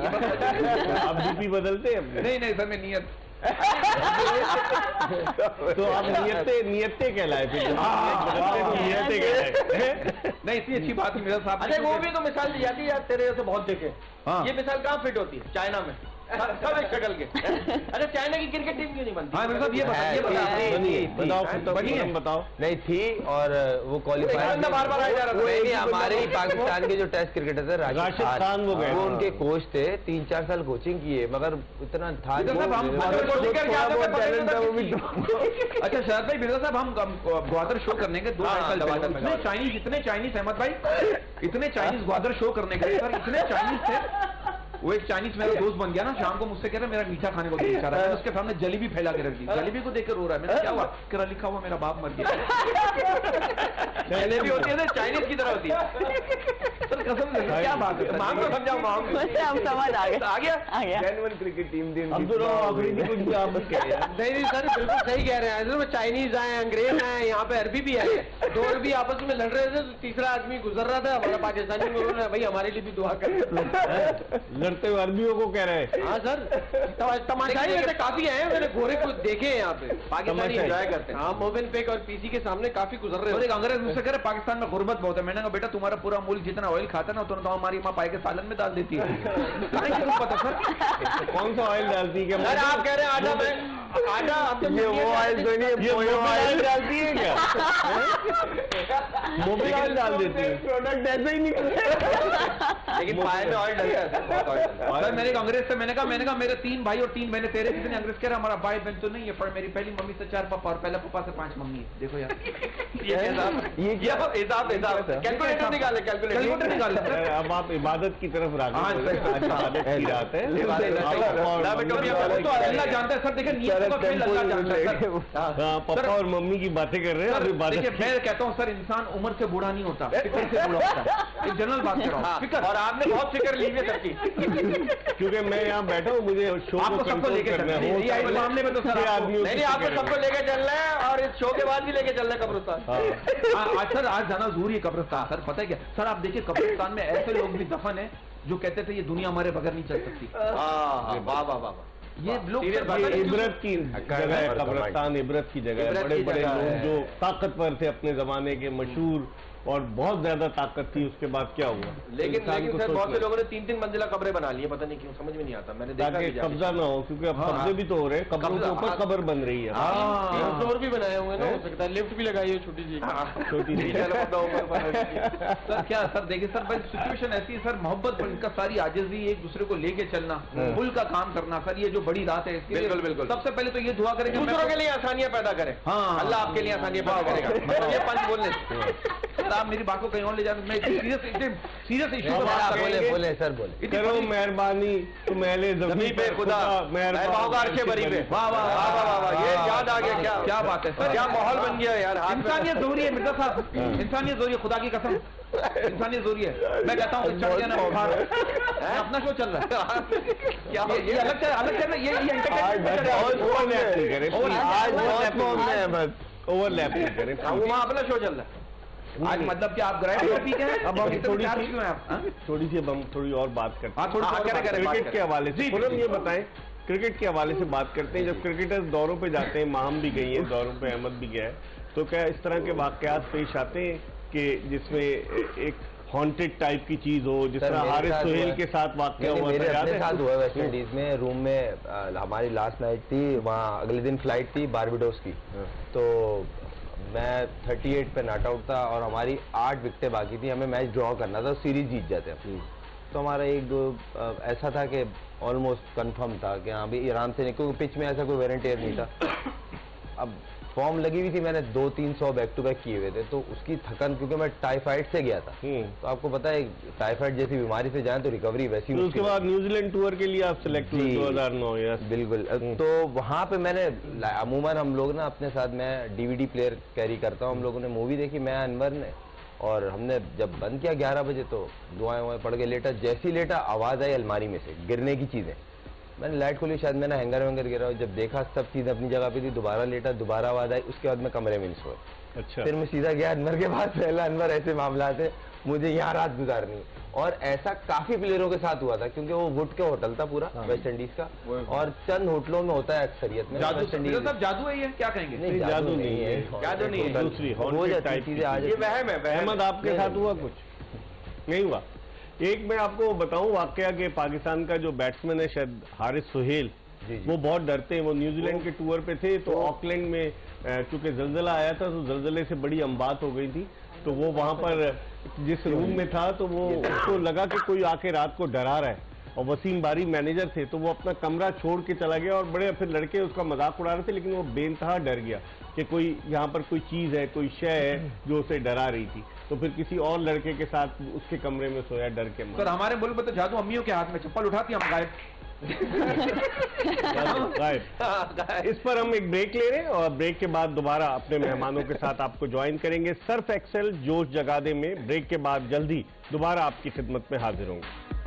आप डीपी बदलते हैं? नहीं सर, मैं नियत तो आप नियते कहलाए फिर। नियते कहलाए। नहीं, इतनी अच्छी बात है मेरा साहब। अरे वो भी तो मिसाल दी जाती है यार, तेरे जैसे बहुत देखे। ये मिसाल कहाँ फिट होती है? चाइना में सब एक शक्ल के। अरे चाइना की क्रिकेट टीम क्यों नहीं बनती? हाँ मेरे साहब ये बताओ। नहीं थी, और वो क्वालिफायर बार-बार आया जा रहा था। हमारे ही पाकिस्तान के जो टेस्ट क्रिकेटर थे राशिद खान, वो उनके कोच थे, 3-4 साल कोचिंग किए, मगर इतना था। अच्छा शरद भाई, बिरला साहब, हम ग्वादर शो करने के 2 साल बाद इतने चाइनीज अहमद भाई, इतने चाइनीज ग्वादर शो करने के सर, इतने चाइनीज थे। वो एक चाइनीज मेरा दोस्त बन गया ना, शाम को मुझसे कह रहा है मेरा मीठा खाने को दिल चाह रहा है। उसके सामने जलेबी फैला के रख दी, जलेबी को देकर रो रहा है। मैंने क्या हुआ? कह रहा लिखा हुआ मेरा बाप मर गया। जलेबी होती है ना, चाइनीज की तरह होती है। सर कसम से क्या बात है, मांग को समझाओ। मांग हम समझ आ गया। जेन्युइन क्रिकेट टीम नहीं सर, बिल्कुल सही कह रहे हैं। चाइनीज आए, अंग्रेज आए, यहाँ पे अरबी भी आए, 2 अरबी आपस में लड़ रहे थे, तो तीसरा आदमी गुजर रहा था हमारा पाकिस्तानी में, उन्होंने भाई हमारे लिए भी दुआ कर। लड़ते हुए अरबियों को कह रहे हैं। हाँ सर, तमाशाई ऐसे काफी आए हैं, मैंने गोरे को देखे हैं यहाँ पे। पाकिस्तानी एंजॉय करते हैं। हाँ, मोबिन पेक और पीसी के सामने काफी गुजर रहे हैं। एक अंग्रेज मुझसे कह रहे पाकिस्तान में गुर्बत बहुत है। मैंने कहा बेटा तुम्हारा पूरा मुल्क जितना ऑयल खाता है ना, तो हमारी माँ पाई के सालन में डाल देती है। पता सर कौन सा ऑयल डालती है? अरे आप कह रहे हैं आटा में आटा, ये वो ऑयल तो नहीं, ये ऑयल डालती है क्या? मोबिल ऑयल डाल देती है, प्रोडक्ट ऐसे ही निकलते। लेकिन पाए में ऑयल डलता है। सर मेरे अंग्रेज से मैंने कहा मेरे 3 भाई और 3 बहनें, तेरे कितने? अंग्रेज कह रहा हमारा भाई बहन तो नहीं है, पर मेरी पहली मम्मी से 4 पापा और पहले पापा से 5 मम्मी है। देखो यार ये कैलकुलेटर निकाले, कैलकुलेटर निकाले। अब आप इबादत की तरफ इबादत की रात है। तो अल्लाह जानता है सर, देखिए पापा और मम्मी की बातें कर रहे हैं। अभी देखिए मैं कहता हूँ सर, इंसान उम्र से बूढ़ा नहीं होता, फिक्र से बूढ़ा होता है। एक जनरल बात कर रहा हूँ, फिक्र। और आपने बहुत फिक्र ली है सबकी, क्योंकि मैं यहाँ बैठा हूँ, मुझे शो को कंट्रोल करना है। इस मामले में तो सर नहीं, आपको सबको लेके चलना है, और इस शो के बाद भी लेके चलना है कब्रिस्तान। आज सर आज जाना जरूरी है कब्रिस्तान। सर पता है क्या सर, आप देखिए कब्रिस्तान में ऐसे लोग भी दफन है जो कहते थे ये दुनिया हमारे बगैर नहीं चल सकती। वाह वाह वाह, ये लोग इबरत की जगह है कब्रिस्तान, इबरत की जगह है। बड़े बड़े लोग जो ताकतवर थे अपने जमाने के, मशहूर, और बहुत ज्यादा ताकत थी, उसके बाद क्या हुआ? लेकिन सर बहुत से लोगों ने 3-3 मंजिला कब्रें बना ली है, पता नहीं क्यों, समझ में नहीं आता। मैंने देखा कि कब्जा ना हो, क्योंकि अब कब्जे भी तो हो रहे हैं, कब्रों के ऊपर कब्र बन रही है। 3 फ्लोर भी बनाए हुए ना, हो सकता है लिफ्ट भी लगाई है छोटी सी। सर क्या सर देखिए सर, भाई सिचुएशन ऐसी है सर, मोहब्बत का सारी आजिज़ी, एक दूसरे को लेके चलना, मुल्क का काम करना सर, ये जो बड़ी रात है इसके लिए बिल्कुल सबसे पहले तो ये दुआ करें दूसरों के लिए आसानियां पैदा करें। हाँ, अल्लाह आपके लिए आसानियां पैदा करेगा। ये 5 बोलने सर, आप मेरी बात को कहीं और ले जाते, मैं सीरियस इशू बोले सर, बोले करो मेहरबानी तुम अहले ज़मीन पे खुदा मेहरबान बरी पे। वाह वाह वाह वाह, ये याद आ गया। क्या बात है सर, क्या माहौल बन गया यार। इंसानियत जरूरी है मिर्जा साहब, इंसानियत जरूरी है, खुदा की कसम इंसानियत जरूरी है। मैं कहता हूँ अपना शो चल रहा है, क्या ये अलग चल, ये ओवरलैप नहीं करें, वहाँ अपना शो चल रहा है। आज मतलब कि आप ग्राइड पी गए? अब हम थोड़ी सी हम थोड़ी और बात करते हैं क्रिकेट के हवाले से। पूरम ये बताएं, क्रिकेट के हवाले से बात करते हैं, जब क्रिकेटर्स दौरों पे जाते हैं, माहम भी गई है दौरों पे, अहमद भी गया है, तो क्या इस तरह के वाकयात पेश आते हैं कि जिसमें एक हॉन्टेड टाइप की चीज हो, जिस तरह हारिस सुहेल के साथ वाकया हुआ? मेरे अपने साथ हुआ वेस्ट इंडीज में, रूम में हमारी लास्ट नाइट थी, वहाँ अगले दिन फ्लाइट थी बारबाडोस की, तो मैं 38 पे नॉट आउट था और हमारी 8 विकेटें बाकी थी, हमें मैच ड्रॉ करना था, सीरीज जीत जाते हैं। तो हमारा एक दो ऐसा था कि ऑलमोस्ट कंफर्म था कि हाँ भी आराम से, क्योंकि पिच में ऐसा कोई वेरिएंट एयर नहीं था। अब फॉर्म लगी हुई थी, मैंने 200-300 बैक टू बैक किए हुए थे, तो उसकी थकन, क्योंकि मैं टाइफाइड से गया था, तो आपको पता है टाइफाइड जैसी बीमारी से जाए तो रिकवरी वैसी। तो उसके बाद न्यूजीलैंड टूर के लिए आप सिलेक्ट हुए 2009? बिल्कुल। तो वहाँ पे मैंने अमूमन हम लोग ना अपने साथ, मैं DVD प्लेयर कैरी करता हूँ, हम लोगों ने मूवी देखी, मैं अनवर ने, और हमने जब बंद किया 11 बजे तो दुआएं वुआएं पड़ के लेटा, जैसी लेटा आवाज़ आई अलमारी में से गिरने की चीज़ें, मैंने लाइट खोली, शायद मैंने हैंगर वैंगर गिरा, जब देखा सब चीज़ अपनी जगह पे थी, दोबारा लेटा, दोबारा आवाज़ आई, उसके बाद मैं कमरे में नहीं सोया। अच्छा। फिर मैं सीधा गया अनवर के पास, पहला अनवर ऐसे मामला थे, मुझे यहाँ रात गुजारनी। और ऐसा काफी प्लेयरों के साथ हुआ था, क्योंकि वो वुड के होटल था पूरा वेस्ट इंडीज का, और चंद होटलों में होता है अक्सरियत में। जादू जादू है ये, क्या कहेंगे? नहीं, जादू नहीं है, जादू नहीं है, दूसरी हो जाती चीजें आज। ये वहम है। अहमद आपके साथ हुआ कुछ? नहीं हुआ। एक मैं आपको बताऊं वाकया कि पाकिस्तान का जो बैट्समैन है शायद हारिस सुहेल, वो बहुत डरते हैं। वो न्यूजीलैंड के टूर पे थे, तो ऑकलैंड में चूंकि जलजला आया था, तो जलजले से बड़ी अम्बात हो गई थी, तो वो वहां पर जिस रूम में था, तो वो उसको लगा कि कोई आके रात को डरा रहा है, और वसीम बारी मैनेजर थे, तो वो अपना कमरा छोड़ के चला गया, और बड़े फिर लड़के उसका मजाक उड़ा रहे थे, लेकिन वो बेइंतहा डर गया कि कोई यहाँ पर कोई चीज है, कोई शय है जो उसे डरा रही थी, तो फिर किसी और लड़के के साथ उसके कमरे में सोया डर के। सर हमारे मुल्क में तो जादू अम्मियों के हाथ में, चप्पल उठाती हम गायब। इस पर हम एक ब्रेक ले रहे हैं, और ब्रेक के बाद दोबारा अपने मेहमानों के साथ आपको ज्वाइन करेंगे सर्फ एक्सेल जोश जगा दे में। ब्रेक के बाद जल्दी दोबारा आपकी खिदमत में हाजिर होंगे।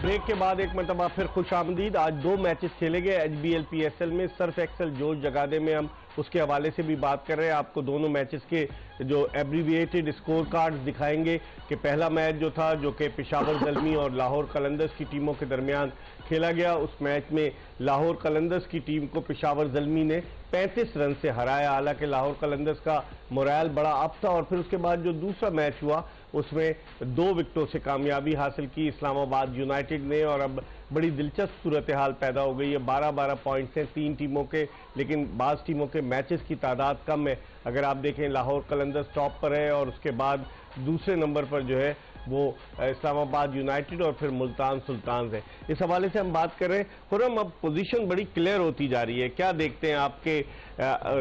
ब्रेक के बाद एक मरतबा फिर खुश आमदीद। आज 2 मैचेस खेले गए HBL PSL में। सर्फ एक्सेल जोश जगा दे में हम उसके हवाले से भी बात कर रहे हैं। आपको दोनों मैचेस के जो एब्रीविएटेड स्कोर कार्ड दिखाएंगे कि पहला मैच जो था, जो कि पेशावर ज़ल्मी और लाहौर कलंदर्स की टीमों के दरमियान खेला गया, उस मैच में लाहौर कलंदर्स की टीम को पेशावर ज़ल्मी ने 35 रन से हराया। हालांकि लाहौर कलंदर्स का मोराल बड़ा अप था, और फिर उसके बाद जो दूसरा मैच हुआ उसमें 2 विकेटों से कामयाबी हासिल की इस्लामाबाद यूनाइटेड ने, और अब बड़ी दिलचस्प सूरत हाल पैदा हो गई है। 12-12 पॉइंट्स हैं 3 टीमों के, लेकिन बाज़ टीमों के मैचेस की तादाद कम है। अगर आप देखें लाहौर कलंदर्स टॉप पर है, और उसके बाद दूसरे नंबर पर जो है वो इस्लामाबाद यूनाइटेड और फिर मुल्तान सुल्तान है। इस हवाले से हम बात कर रहे हैं। खुर्रम, अब पोजीशन बड़ी क्लियर होती जा रही है, क्या देखते हैं आपके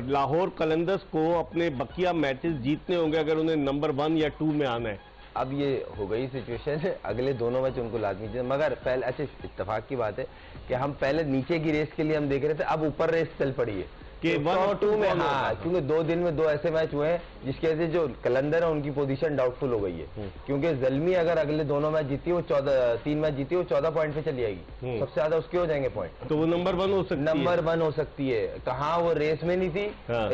लाहौर कलंदर्स को अपने बकिया मैचेस जीतने होंगे अगर उन्हें नंबर 1 या 2 में आना है? अब ये हो गई सिचुएशन, अगले दोनों मैच उनको लाजमी चाहिए, मगर पहले अच्छा इत्तेफाक की बात है कि हम पहले नीचे की रेस के लिए हम देख रहे थे, अब ऊपर रेस चल पड़ी है कि 1 और 2 में। हाँ, क्योंकि 2 दिन में 2 ऐसे मैच हुए हैं जिसकी वजह से जो कलंदर है उनकी पोजीशन डाउटफुल हो गई है, क्योंकि ज़ल्मी अगर अगले दोनों मैच जीती, वो 3 मैच जीती, वो 14 पॉइंट पे चली आएगी, सबसे ज्यादा उसके हो जाएंगे पॉइंट, तो वो नंबर 1 हो सकती है। नंबर 1 हो सकती है। कहाँ वो रेस में नहीं थी,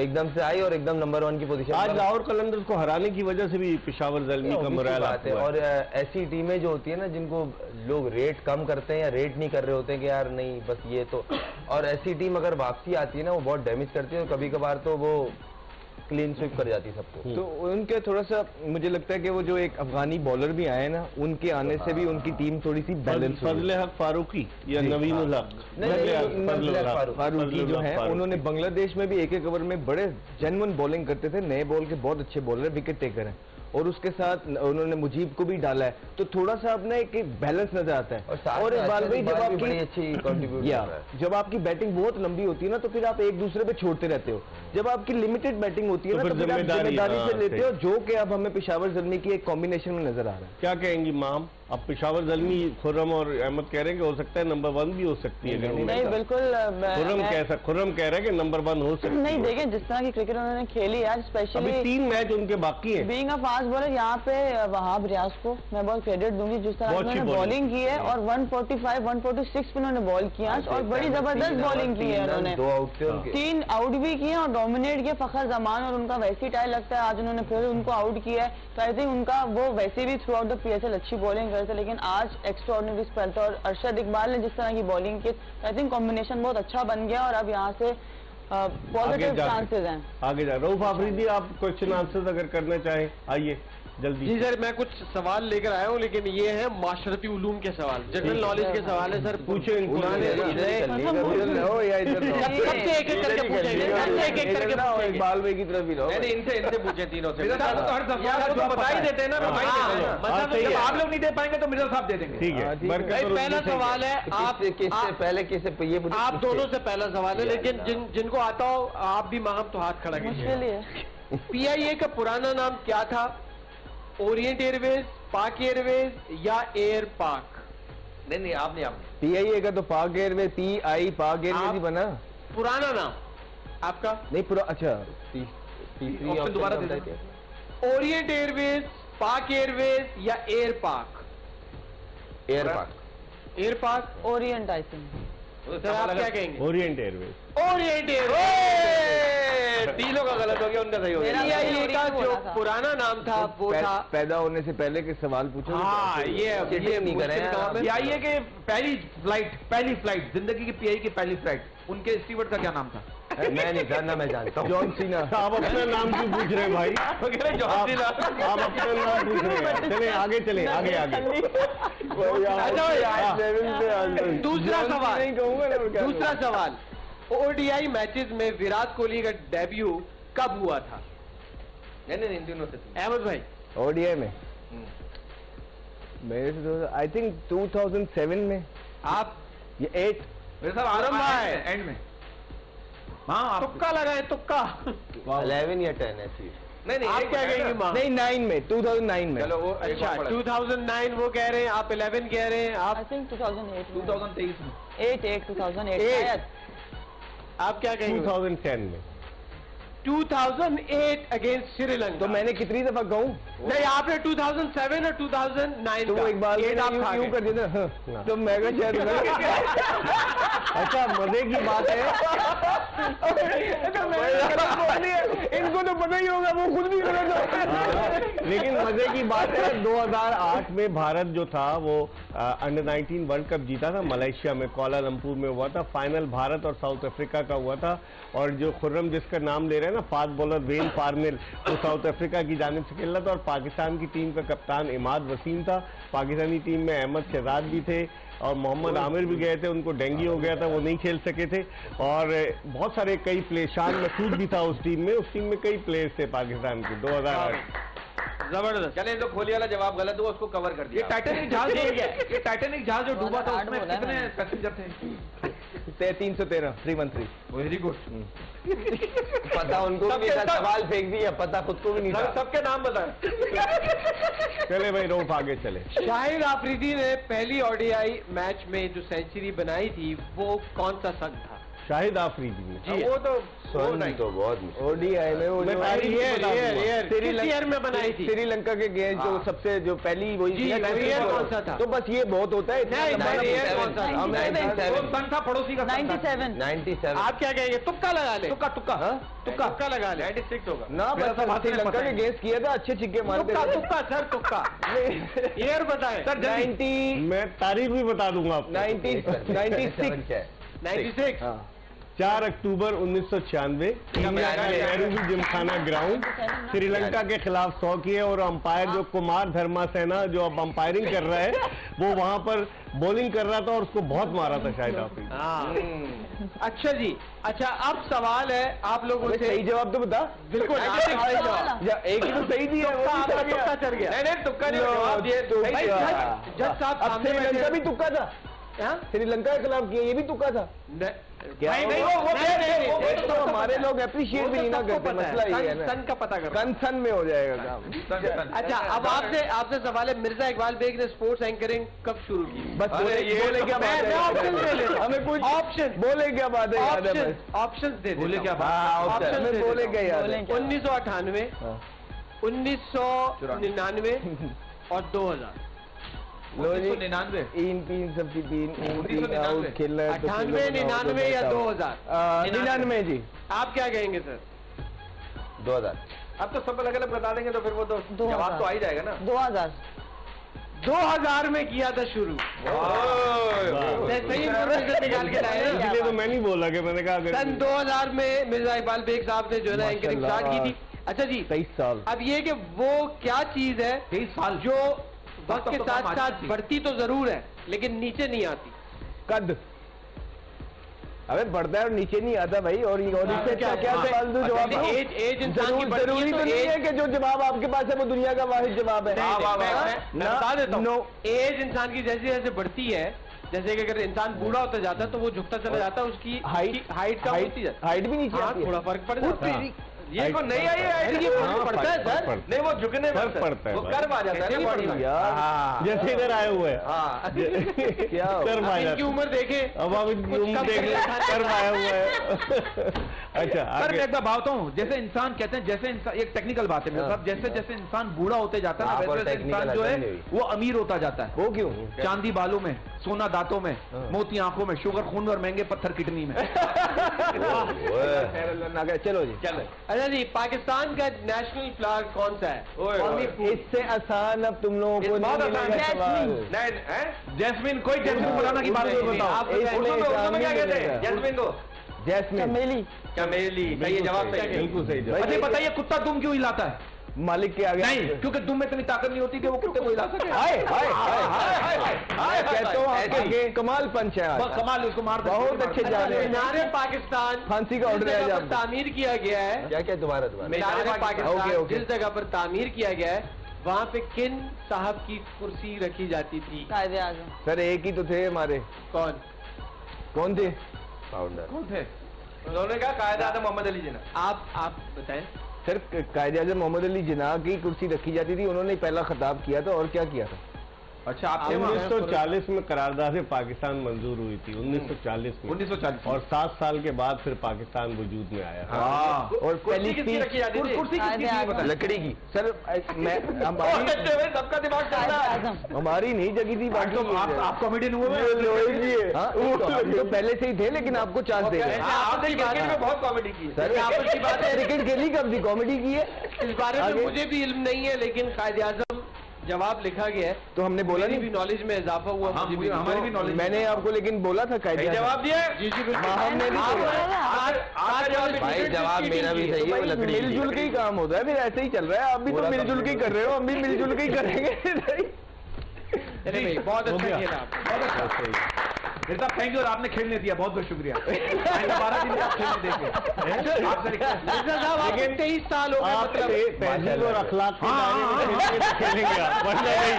एकदम से आई और एकदम नंबर 1 की पोजीशन। आज लाहौर कलंदर्स को हराने की वजह से भी पेशावर ज़ल्मी का मोराल बात है। और ऐसी टीमें जो होती है ना, जिनको लोग रेट कम करते हैं या रेट नहीं कर रहे होते हैं कि यार नहीं बस ये तो, और ऐसी टीम अगर वापसी आती है ना, वो बहुत डैमेज करती है, कभी कभार तो वो क्लीन स्वीप कर जाती सबको। तो उनके थोड़ा सा मुझे लगता है कि वो जो एक अफगानी बॉलर भी आए ना, उनके आने से भी उनकी टीम थोड़ी सी बैलेंस। फजले हक फारूकी या नवीन उल हक? फारूकी जो है, उन्होंने बांग्लादेश में भी एक ओवर में बड़े जेन्युइन बॉलिंग करते थे, नए बॉल के बहुत अच्छे बॉलर, विकेट टेकर हैं, और उसके साथ उन्होंने मुजीब को भी डाला है, तो थोड़ा सा अपना एक बैलेंस नजर आता है। और इकबाल भाई, जब आपकी अच्छी कंट्रीब्यूट, जब आपकी बैटिंग बहुत लंबी होती है ना, तो फिर आप एक दूसरे पे छोड़ते रहते हो। जब आपकी लिमिटेड बैटिंग होती है ना, तो फिर आप जिम्मेदारी से लेते हो, जो कि अब हमें पेशावर ज़ल्मी की एक कॉम्बिनेशन में नजर आ रहा है। क्या कहेंगी माम? अब पेशावर ज़ल्मी खुर्रम और अहमद कह रहे हैं कि हो सकता है नंबर 1 भी हो सकती है। नहीं बिल्कुल खुर्रम कह रहा है कि नंबर 1 हो सकती है। नहीं देखिए जिस तरह की क्रिकेट उन्होंने खेली यार, स्पेशली 3 मैच उनके बाकी हैं। बीइंग अ फास्ट बॉलर यहाँ पे वहाब रियाज को मैं बहुत क्रेडिट दूंगी, जिस तरह उन्होंने बॉलिंग की है और 145, 146 पे उन्होंने बॉल किया और बड़ी जबरदस्त बॉलिंग की है उन्होंने। 3 आउट भी किए और डोमिनेट किया फखर जमान, और उनका वैसे ही टाइम लगता है आज उन्होंने फिर उनको आउट किया है। तो आई थिंक उनका वो वैसे भी थ्रू आउट द PSL अच्छी बॉलिंग करते थे, लेकिन आज एक्स्ट्राऑर्डिनरी स्पेल था और अरशद इकबाल ने जिस तरह की बॉलिंग की, आई थिंक कॉम्बिनेशन बहुत अच्छा बन गया और अब यहाँ से पॉजिटिव चांसेस हैं आगे जा। रऊफ आफरीदी आप क्वेश्चन आंसर्स अगर करना चाहें आइए जल्दी। जी सर, मैं कुछ सवाल लेकर आया हूँ, लेकिन ये है माशरती उलूम के सवाल, जनरल नॉलेज के सवाल है सर। पूछे इनको। सबसे एक एक करके पूछेंगे, इकबाल भाई की तरफ ही रहो। इनसे पूछे तीनों से। बता ही देते हैं ना, आप लोग नहीं दे पाएंगे तो मिर्जा साहब दे देंगे। ठीक है, पहला सवाल है आप दोनों से पहला सवाल है, लेकिन जिनको आता हो आप भी मांग तो हाथ खड़ा कीजिए। PIA का पुराना नाम क्या था? ओरिएंट एयरवेज, पाक एयरवेज या एयर पाक? नहीं आप नहीं, आप PIA का तो पाक एयरवेज, PI पाक एयरवेज ही बना। पुराना नाम आपका? नहीं पूरा। अच्छा तीसरी ऑप्शन दोबारा दे दीजिए। ओरिएंट एयरवेज, पाक एयरवेज या एयर पाक? एयर पाक। एयर पाक, ओरिएंट आई थिंक। सर आप क्या कहेंगे? Orient Airways. ओरिएंट एयरवेज तीनों का गलत हो गया, उनका सही हो गया। PIA का जो पुराना नाम था वो था। पैदा होने से पहले के सवाल पूछो। हाँ ये नहीं कर रहे हैं। PIA के पहली फ्लाइट जिंदगी की PIA की पहली फ्लाइट, उनके स्टीवर्ड का क्या नाम था? मैं नहीं जानना, मैं जानता हूँ। John Cena. आप अपना नाम क्यों पूछ रहे हैं भाई? आप अपना नाम पूछ रहे हैं। चले आगे, चले आगे। दूसरा सवाल, ODI मैचेस में विराट कोहली का डेब्यू कब हुआ था? नहीं इन तीनों से। अहमद भाई ODI में मेरे से आई थिंक 2007 में। आप? ये 8 मेरे साथ आरंभ है एंड में। हाँ तुक्का लगाए, तुक्का। 11 या 10 ऐसी। नहीं आप क्या कहेंगे? नहीं 9 में, 2009 में। चलो वो अच्छा 2009 वो कह रहे हैं, आप 11 कह रहे हैं। आप? आई थिंक 2008 2023 में। 8 2008 आप क्या कहेंगे? 2010 में। 2008 अगेंस्ट श्रीलंका। तो मैंने कितनी दफा कहूँ? नहीं आपने 2007 और 2009 तो वो एक बार यूं कर देना। हाँ। तो मैं शायद अच्छा मजे की बात है। इनको तो पता ही होगा, वो खुद भी गलत। लेकिन मजे की बात है 2008 में भारत जो था वो अंडर 19 वर्ल्ड कप जीता था मलेशिया में, कोलालमपुर में हुआ था। फाइनल भारत और साउथ अफ्रीका का हुआ था और जो खुर्रम जिसका नाम ले रहे हैं ना, फास्ट बॉलर वेन फार्मिल, वो साउथ अफ्रीका की जानिब से खेल रहा था और पाकिस्तान की टीम का कप्तान इमाद वसीम था। पाकिस्तानी टीम में अहमद शहजाद भी थे और मोहम्मद आमिर भी गए थे, उनको डेंगू हो गया था, वो नहीं खेल सके थे। और बहुत सारे कई प्लेयर, शान मसूद भी था उस टीम में कई प्लेयर्स थे पाकिस्तान के। 2008 जबरदस्त। चले तो खोली वाला जवाब गलत हुआ, उसको कवर कर दिया। ये टाइटैनिक जहाज जो डूबा था उसमें कितने पैसेंजर थे? 313 वेरी गुड। पता उनको भी नहीं था, सवाल फेंक दिया, पता खुद को भी नहीं था। सबके नाम बताए। चले भाई रोफ आगे चले। शाहिद आफरीदी ने पहली ODI मैच में जो सेंचुरी बनाई थी वो कौन सा संघ था? शाहिद आफरीदी ने। जी वो तो बहुत ODI में श्रीलंका में बनाई थी। श्रीलंका के गेम जो सबसे जो पहली वही कौन सा था? तो बस ये बहुत होता है। पड़ोसी का 97। आप क्या कहेंगे? तुक्का लगा ले। तुक्का लगा ले। 96 होगा ना, बस श्रीलंका के गेम्स किया था, अच्छे छिक्के मारते थे। तुक्का सर, तुक्का ईयर बताए सर। 90 मैं तारीख भी बता दूंगा आपको। 96 4 अक्टूबर 1996 नेहरू जिमखाना ग्राउंड श्रीलंका के खिलाफ 100 किए और अंपायर जो कुमार धर्मा सेना जो अब अंपायरिंग कर रहा है वो वहां पर बॉलिंग कर रहा था और उसको बहुत मारा था शायद आफरीदी। अच्छा जी, अच्छा अब सवाल है आप लोगों से। सही जवाब तो बता। बिल्कुल एक ही तो सही दिया, तुक्का चल गया। नहीं तुक्का नहीं जवाब दिए। जज साहब श्रीलंका भी तुक्का था। श्रीलंका के खिलाफ किया, ये भी तुक्का था। नहीं हमारे लोग अप्रिशिएट भी नहीं ना करते, मसला ये है ना, सन का पता करो, सन में हो जाएगा काम। अच्छा अब आपसे सवाल है, मिर्जा इकबाल बेग ने स्पोर्ट्स एंकरिंग कब शुरू की? बस बोले क्या बात है, हमें कुछ ऑप्शन बोले क्या बात है, ऑप्शन दे बोले क्या बात, ऑप्शन बोले क्या याद है, 1998, 1999 और 2000। 1999 तीन सबकी तीन आउट खेल रहे 98, 99 या 2000? 99 जी। आप क्या कहेंगे सर? 2000। अब तो सब अलग अलग बता देंगे तो फिर वो तो जवाब तो आ ही जाएगा ना। 2000 में किया था शुरू। सही निकाल के लाए, इसलिए तो मैं नहीं बोला कि मैंने कहा सन 2000 में मिर्जा इकबाल बेग साहब ने जो है ना एंकरिंग स्टार्ट की थी। अच्छा जी 23 साल। अब ये कि वो क्या चीज है 23 साल जो वक्त के साथ साथ बढ़ती तो जरूर है लेकिन नीचे नहीं आती? कद। अबे बढ़ता है और नीचे नहीं आता भाई, और इससे क्या क्या सवाल दो जवाब। एज इंसान की बढ़ती जरूरी तो नहीं है कि जो जवाब आपके पास है वो दुनिया का वाहिद जवाब है। मैं बता देता हूँ, एज इंसान की जैसे जैसे बढ़ती है, जैसे कि अगर इंसान बूढ़ा होता जाता है तो वो झुकता चला जाता है, उसकी हाइट कम होती है, हाइट भी नीचे आती है, थोड़ा फर्क पड़ जाता है। ये को नहीं आई है, पड़ता है सर, नहीं वो झुकने में पड़ता है, वो कर्व आ जाता है बॉडी में। जैसे इधर आए हुए हैं क्या कर्व आ इनकी जाता है। उम्र देखे, अब आप इनकी उम्र देख लें, कर्व आया हुआ है। अच्छा सर मैं एक बार बताता हूँ, जैसे इंसान कहते हैं, जैसे इंसान, एक टेक्निकल बात है मेरे साथ, जैसे जैसे इंसान बूढ़ा होते जाता है ना वैसे वैसे इंसान जो है वो अमीर होता जाता है। वो क्यों? चांदी बालों में, सोना दांतों में, मोती आंखों में, शुगर खून में और महंगे पत्थर किडनी में। चलो जी चलो। अच्छा जी, पाकिस्तान का नेशनल फ्लैग कौन सा है? इससे आसान अब तुम लोगों को नहीं मिलेगा सवाल। जैस्मिन, कोई जैस्मिन बनाना की बात नहीं बताओ। आप उर्दू में क्या कहते हैं जैस्मिन को? जैस्मिन, चमेली। सही जवाब सही है। बिल्कुल सही जवाब। अच्छा बताइए, कुत्ता दुम क्यों हिलाता है? मालिक के आगे नहीं, क्योंकि दुम में इतनी ताकत नहीं होती कि वो कुत्ते को हिला सके। कहता हूँ आपके कमाल पंच है आज। कमाल, उसको मार दो। बहुत अच्छे जा रहे हैं। मीनारे पाकिस्तान फांसी का ऑर्डर है जब तामीर किया गया है। क्या क्या दोबारा मीनारे पाकिस्तान ओके। जिस जगह पर तामीर किया गया है वहाँ पे किन साहब की कुर्सी रखी जाती थी? कायदे आजम। सर एक ही तो थे हमारे। कौन थे? फाउंडर कौन थे? उन्होंने कहा कायदे आज़म मोहम्मद अली जिन्ना। आप बताएं। सर कायदे आज़म मोहम्मद अली जिन्ना की कुर्सी रखी जाती थी, उन्होंने पहला खिताब किया था और क्या किया था? अच्छा आप 1940 में करारदाद पाकिस्तान मंजूर हुई थी, 1940 में। 1940 और 7 साल के बाद फिर पाकिस्तान वजूद में आया। और पहली किसकी रखी जाती थी? कुर्सी किसकी थी बता? लकड़ी की। सर मैं सबका दिमाग चल रहा है। हमारी नहीं जगी थी बाकी। तो आप कॉमेडियन हुए हाँ, तो पहले से ही थे लेकिन आपको चांस दे रहे हैं। आपने क्रिकेट में बहुत कॉमेडी की है। सर आपस की बात है, क्रिकेट खेली कब थी, कॉमेडी की है। इस बारे में मुझे भी इल्म नहीं है लेकिन कायदे आज़म जवाब लिखा गया है तो हमने बोला मेरी नहीं, भी नॉलेज में इजाफा हुआ। हमारी भी नॉलेज। मैंने आपको लेकिन बोला था कायदे जवाब दिया। जी जी बिल्कुल। हमने नहीं बोला। भाई जवाब मेरा भी सही है, वो लकड़ी की। मिलजुल के ही काम होता है, फिर ऐसे ही चल रहा है। आप भी तो मिलजुल के ही कर रहे हो, हम भी मिलजुल के ही करेंगे। बहुत अच्छा खेला आप। फिर साहब थैंक यू, और आपने खेलने दिया, बहुत बहुत शुक्रिया। 12 दिन आप खेलने देंगे। साहब आप 23 साल हो गए, मतलब तहजीब और अखलाक के दायरे में खेलेंगे आप, वरना नहीं।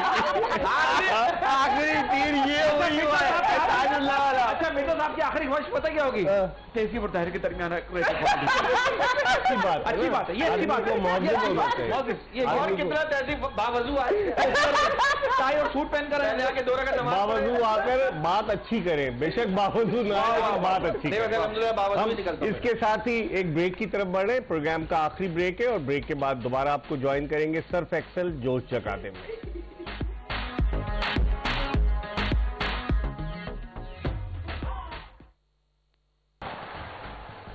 आखिरी तीर ये हुई है। अच्छा मिर्जा साहब की आखिरी ख्वाहिश पता क्या होगी? तेजी और तहरीर के दरमियान अच्छी बात अच्छी बात है, ये अच्छी बात है। ये और कितना तहजीब बावजूद आए टाई और सूट पहन कर जाके 2 रकात नमाज बावजूद आकर बात अच्छी करें, बेशक बावजूद ना आए लेकिन बात अच्छी करें। हम इसके साथ ही एक ब्रेक की तरफ बढ़े। प्रोग्राम का आखिरी ब्रेक है और ब्रेक के बाद दोबारा आपको ज्वाइन करेंगे सर्फ एक्सेल जोश जगादे में।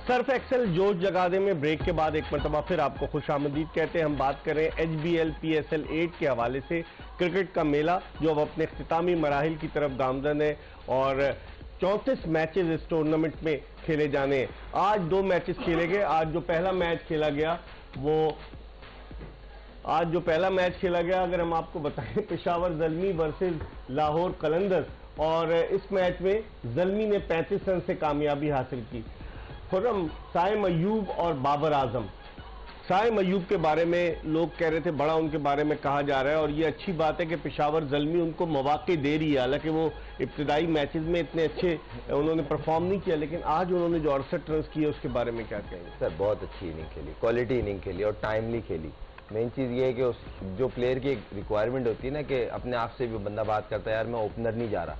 सर्फ एक्सेल जोश जगादे में ब्रेक के बाद एक मरतबा फिर आपको खुशामदीद कहते हैं। हम बात करें HBL PSL 8 के हवाले से, क्रिकेट का मेला जो अब अपने इख्तितामी मराहिल की तरफ गामजन है और 34 मैचेस इस टूर्नामेंट में खेले जाने हैं। आज 2 मैचेस खेले गए। आज जो पहला मैच खेला गया अगर हम आपको बताएं, पेशावर ज़ल्मी वर्सेस लाहौर कलंदर्स, और इस मैच में ज़ल्मी ने 35 रन से कामयाबी हासिल की। खुर्रम, साइम अयूब और बाबर आजम साइम अयूब के बारे में लोग कह रहे थे, बड़ा उनके बारे में कहा जा रहा है, और ये अच्छी बात है कि पेशावर ज़ल्मी उनको मौके दे रही है। हालांकि वो इब्तिदाई मैचेस में इतने अच्छे उन्होंने परफॉर्म नहीं किया, लेकिन आज उन्होंने जो 68 रन किए उसके बारे में क्या कहेंगे? सर बहुत अच्छी इनिंग खेली, क्वालिटी इनिंग खेली और टाइमली खेली। मेन चीज़ ये है कि उस जो प्लेयर की एक रिक्वायरमेंट होती है ना, कि अपने आप से भी बंदा बात करता है, यार मैं ओपनर नहीं जा रहा,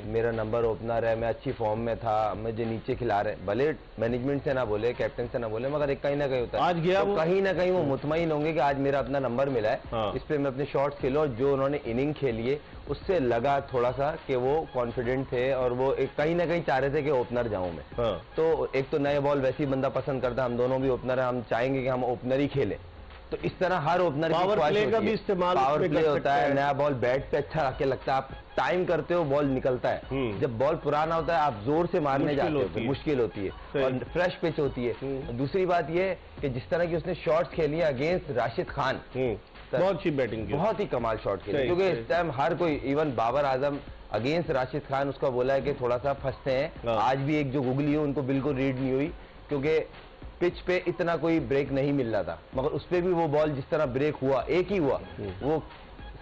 मेरा नंबर ओपनर है, मैं अच्छी फॉर्म में था, मुझे नीचे खिला रहे, भले मैनेजमेंट से ना बोले, कैप्टन से ना बोले, मगर एक कहीं ना कहीं होता है। आज गया तो कहीं ना कहीं वो मुतमईन होंगे कि आज मेरा अपना नंबर मिला है। हाँ। इस पे मैं अपने शॉट्स खेलूं, और जो उन्होंने इनिंग खेली है उससे लगा थोड़ा सा कि वो कॉन्फिडेंट थे, और वो एक कहीं ना कहीं चाह रहे थे कि ओपनर जाऊं मैं। हाँ। तो एक तो नए बॉल वैसे ही बंदा पसंद करता है, हम दोनों भी ओपनर है, हम चाहेंगे कि हम ओपनर ही खेलें। तो इस तरह हर ओपनर की पावर प्ले का भी इस्तेमाल पावर प्ले होता है, नया बॉल बैट पे अच्छा आके लगता है, आप टाइम करते हो बॉल निकलता है। जब बॉल पुराना होता है आप जोर से मारने जाते हो तो मुश्किल होती है, और फ्रेश पिच होती है। दूसरी बात ये कि जिस तरह की उसने शॉट्स खेली अगेंस्ट राशिद खान, बहुत अच्छी बैटिंग की, बहुत ही कमाल शॉट खेले, क्योंकि इस टाइम हर कोई, इवन बाबर आजम अगेंस्ट राशिद खान उसका बोला है कि थोड़ा सा फंसते हैं। आज भी एक जो गुगली है उनको बिल्कुल रीड नहीं हुई, क्योंकि पिच पे इतना कोई ब्रेक नहीं मिल रहा था, मगर उस पर भी वो बॉल जिस तरह ब्रेक हुआ, एक ही हुआ, वो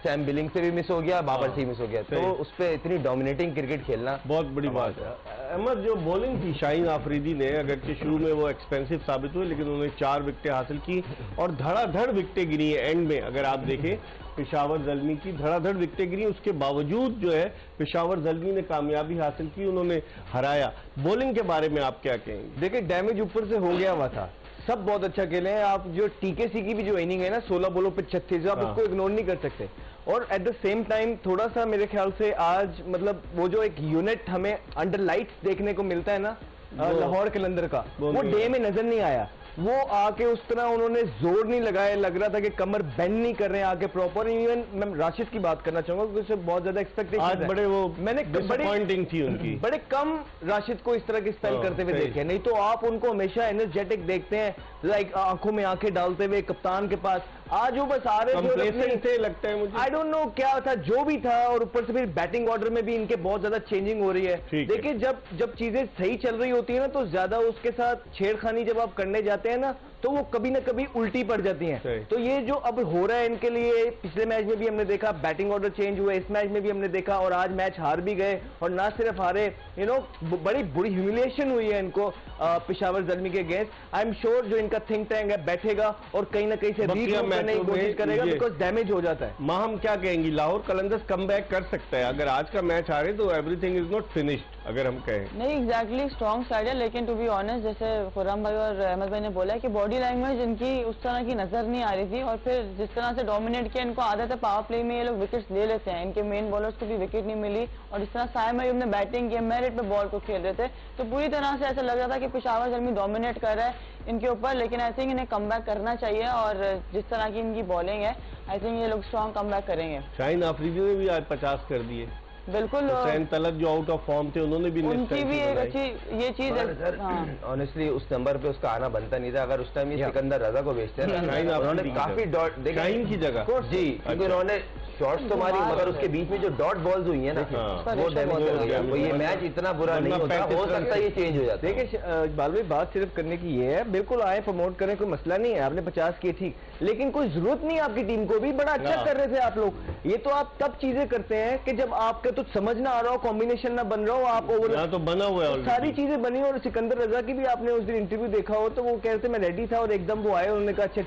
सैम बिलिंग से भी मिस हो गया, बाबर से भी मिस हो गया। तो उस पर इतनी डोमिनेटिंग क्रिकेट खेलना बहुत बड़ी बात है। अहमद, जो बॉलिंग थी शाहीन आफरीदी ने, अगरचे शुरू में वो एक्सपेंसिव साबित हुए, लेकिन उन्होंने 4 विकेटें हासिल की और धड़ाधड़ विकेटें गिरी है एंड में। अगर आप देखें पेशावर ज़ल्मी की धड़ाधड़ विकेटें गिरी, उसके बावजूद जो है पेशावर ज़ल्मी ने कामयाबी हासिल की, उन्होंने हराया। बॉलिंग के बारे में आप क्या कहेंगे? देखिए, डैमेज ऊपर से हो गया हुआ था, सब बहुत अच्छा खेले हैं। आप जो टीकेसी की भी जो इनिंग है ना, 16 बॉलों पे 36, आप उसको इग्नोर नहीं कर सकते। और एट द सेम टाइम थोड़ा सा मेरे ख्याल से आज मतलब वो जो एक यूनिट हमें अंडर लाइट्स देखने को मिलता है ना लाहौर कलंदर का, वो डे में नजर नहीं आया। वो आके उस तरह उन्होंने जोर नहीं लगाया, लग रहा था कि कमर बेंड नहीं कर रहे हैं आके प्रॉपर। इवन मैं राशिद की बात करना चाहूंगा क्योंकि उससे बहुत ज्यादा एक्सपेक्टेशन आज बड़े वो मैंने डिसअपॉइंटिंग थी उनकी, बड़े कम राशिद को इस तरह की स्पेल करते हुए देखे। नहीं तो आप उनको हमेशा एनर्जेटिक देखते हैं, लाइक आंखों में आंखें डालते हुए कप्तान के पास। आज वो बस आ रहे थे लगता है मुझे, आई डोंट नो क्या था, जो भी था। और ऊपर से फिर बैटिंग ऑर्डर में भी इनके बहुत ज्यादा चेंजिंग हो रही है। देखिए, जब चीजें सही चल रही होती है ना, तो ज्यादा उसके साथ छेड़खानी जब आप करने जाते हैं ना, तो वो कभी ना कभी उल्टी पड़ जाती हैं। तो ये जो अब हो रहा है इनके लिए, पिछले मैच में भी हमने देखा बैटिंग ऑर्डर चेंज हुए, इस मैच में भी हमने देखा, और आज मैच हार भी गए। और ना सिर्फ हारे, बड़ी बुरी ह्यूमिलिएशन हुई है इनको पेशावर ज़ल्मी के अगेंस्ट। आई एम श्योर जो इनका थिंक टैंक है बैठेगा और कहीं ना कहीं से रीग्रुप करने की कोशिश करेगा, बिकॉज डैमेज हो जाता है। माहम क्या कहेंगी, लाहौर कलंदर्स कमबैक कर सकता है? अगर आज का मैच हारे तो एवरीथिंग इज नॉट फिनिश्ड, अगर हम कहें। नहीं, एग्जैक्टली स्ट्रॉन्ग साइड है, लेकिन टू बी ऑनेस्ट, जैसे खुर्रम भाई और अहमद भाई ने बोला है कि बॉडी लैंग्वेज इनकी उस तरह की नजर नहीं आ रही थी। और फिर जिस तरह से डोमिनेट किया, इनको आदत है पावर प्ले में ये लोग विकेट्स ले लेते हैं, इनके मेन बॉलर्स को भी विकेट नहीं मिली। और जिस तरह साइम अयूब ने बैटिंग की, मेरिट पे बॉल को खेल रहे थे, तो पूरी तरह से ऐसा लग रहा था कि पेशावर ज़ल्मी डोमिनेट कर रहा है इनके ऊपर। लेकिन आई थिंक इन्हें कमबैक करना चाहिए, और जिस तरह की इनकी बॉलिंग है, आई थिंक ये लोग स्ट्रॉन्ग कमबैक करेंगे। शाहीन आफरीदी ने भी आज 50 कर दिए। बिल्कुल, हुसैन तलत जो आउट ऑफ फॉर्म थे, उन्होंने भी उनकी भी एक अच्छी ये चीज है। ऑनेस्टली उस नंबर पे उसका आना बनता नहीं था। अगर उस टाइम ये सिकंदर रजा को भेजते हैं, उन्होंने काफी डॉट शाहीन की जगह जी, क्योंकि उन्होंने शॉट्स तो मारी, मगर उसके बीच में जो डॉट बॉल्स हुई है ना, वो डैमेज कर दिया। ये मैच इतना बुरा नहीं होता, हो सकता है ये चेंज हो जाता है। देखिए इकबाल भाई, बात सिर्फ करने की ये है, बिल्कुल आए प्रमोट करें, कोई मसला नहीं है, आपने 50 किए ठीक, लेकिन कोई जरूरत नहीं आपकी टीम को भी, बड़ा अच्छा कर रहे थे आप लोग। ये तो आप तब चीजें करते हैं कि जब आपके तो समझ ना आ रहा हो, कॉम्बिनेशन ना बन रहा हो, आप ओवर तो बना हुआ है, सारी चीजें बनी। और सिकंदर रजा की भी आपने उस दिन इंटरव्यू देखा हो, तो वो कह रहे थे मैं रेडी था, और एकदम वो आए, उन्होंने कहा अच्छा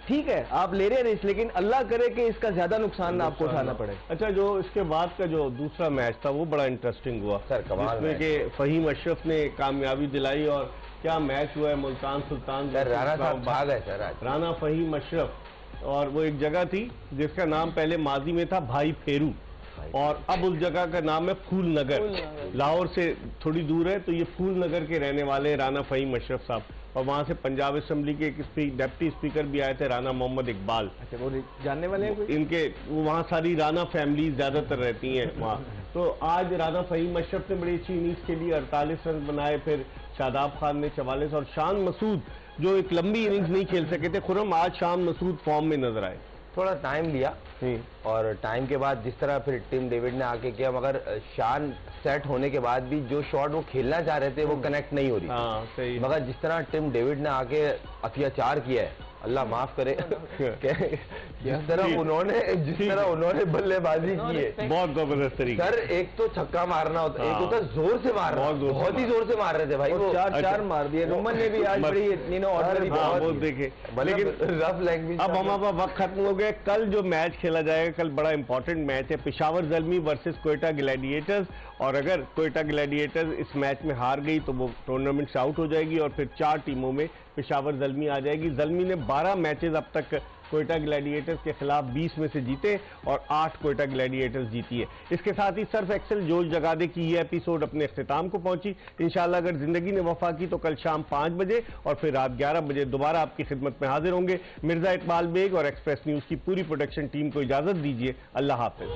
ठीक है आप ले रहे हैं रिस्क, लेकिन अल्लाह करे कि इसका ज्यादा नुकसान ना आपको उठाना पड़े। अच्छा, जो इसके बाद का जो दूसरा मैच था वो बड़ा इंटरेस्टिंग हुआ सर, जिसमें कि फहीम अशरफ ने कामयाबी दिलाई। और क्या मैच हुआ है, मुल्तान सुल्तान राणा साहब भाग है सर, राणा फहीम अशरफ। और वो एक जगह थी जिसका नाम पहले माजी में था भाई फेरू, और अब उस जगह का नाम है फूल नगर। लाहौर से थोड़ी दूर है, तो ये फूल नगर के रहने वाले राणा फहीम अशरफ साहब। और वहां से पंजाब असेंबली के एक डिप्टी स्पीकर भी आए थे, राणा मोहम्मद इकबाल। अच्छा, वो जानने वाले हैं इनके, वहाँ सारी राणा फैमिली ज्यादातर रहती हैं वहाँ। तो आज राणा फहीम अशरफ ने बड़ी अच्छी इनिंग्स खेली, 48 रन बनाए। फिर शादाब खान ने 44, और शान मसूद जो एक लंबी इनिंग्स नहीं खेल सके थे। खुर्रम, आज शान मसूद फॉर्म में नजर आए। थोड़ा टाइम लिया, और टाइम के बाद जिस तरह फिर टिम डेविड ने आके किया, मगर शान सेट होने के बाद भी जो शॉट वो खेलना चाह रहे थे वो कनेक्ट नहीं हो रही। सही। मगर जिस तरह टिम डेविड ने आके अत्याचार किया है, अल्लाह माफ करे जिस तरह उन्होंने बल्लेबाजी की है, बहुत जबरदस्त तरीके। सर एक तो छक्का मारना होता है, एक होता है जोर से मारना, बहुत ही जोर से मार रहे थे भाई, वो 4 मार दिए। रोमन ने भी आज बड़ी देखे, लेकिन रफ लैंग्वेज। अब हमारा वक्त खत्म हो गया। कल जो मैच खेला जाएगा, कल बड़ा इंपॉर्टेंट मैच है, पेशावर ज़ल्मी वर्सेस क्वेटा ग्लैडिएटर्स। और अगर क्वेटा ग्लैडिएटर्स इस मैच में हार गई तो वो टूर्नामेंट से आउट हो जाएगी और फिर 4 टीमों में पेशावर ज़ल्मी आ जाएगी। ज़ल्मी ने 12 मैचेस अब तक क्वेटा ग्लैडिएटर्स के खिलाफ 20 में से जीते और 8 क्वेटा ग्लैडिएटर्स जीती है। इसके साथ ही सर्फ एक्सेल जोश जगादे की ये एपिसोड अपने अख्तिताम को पहुंची। इंशाल्लाह अगर जिंदगी ने वफा की तो कल शाम 5 बजे और फिर रात 11 बजे दोबारा आपकी खिदमत में हाजिर होंगे। मिर्जा इकबाल बेग और एक्सप्रेस न्यूज की पूरी प्रोडक्शन टीम को इजाजत दीजिए। अल्लाह हाफिज।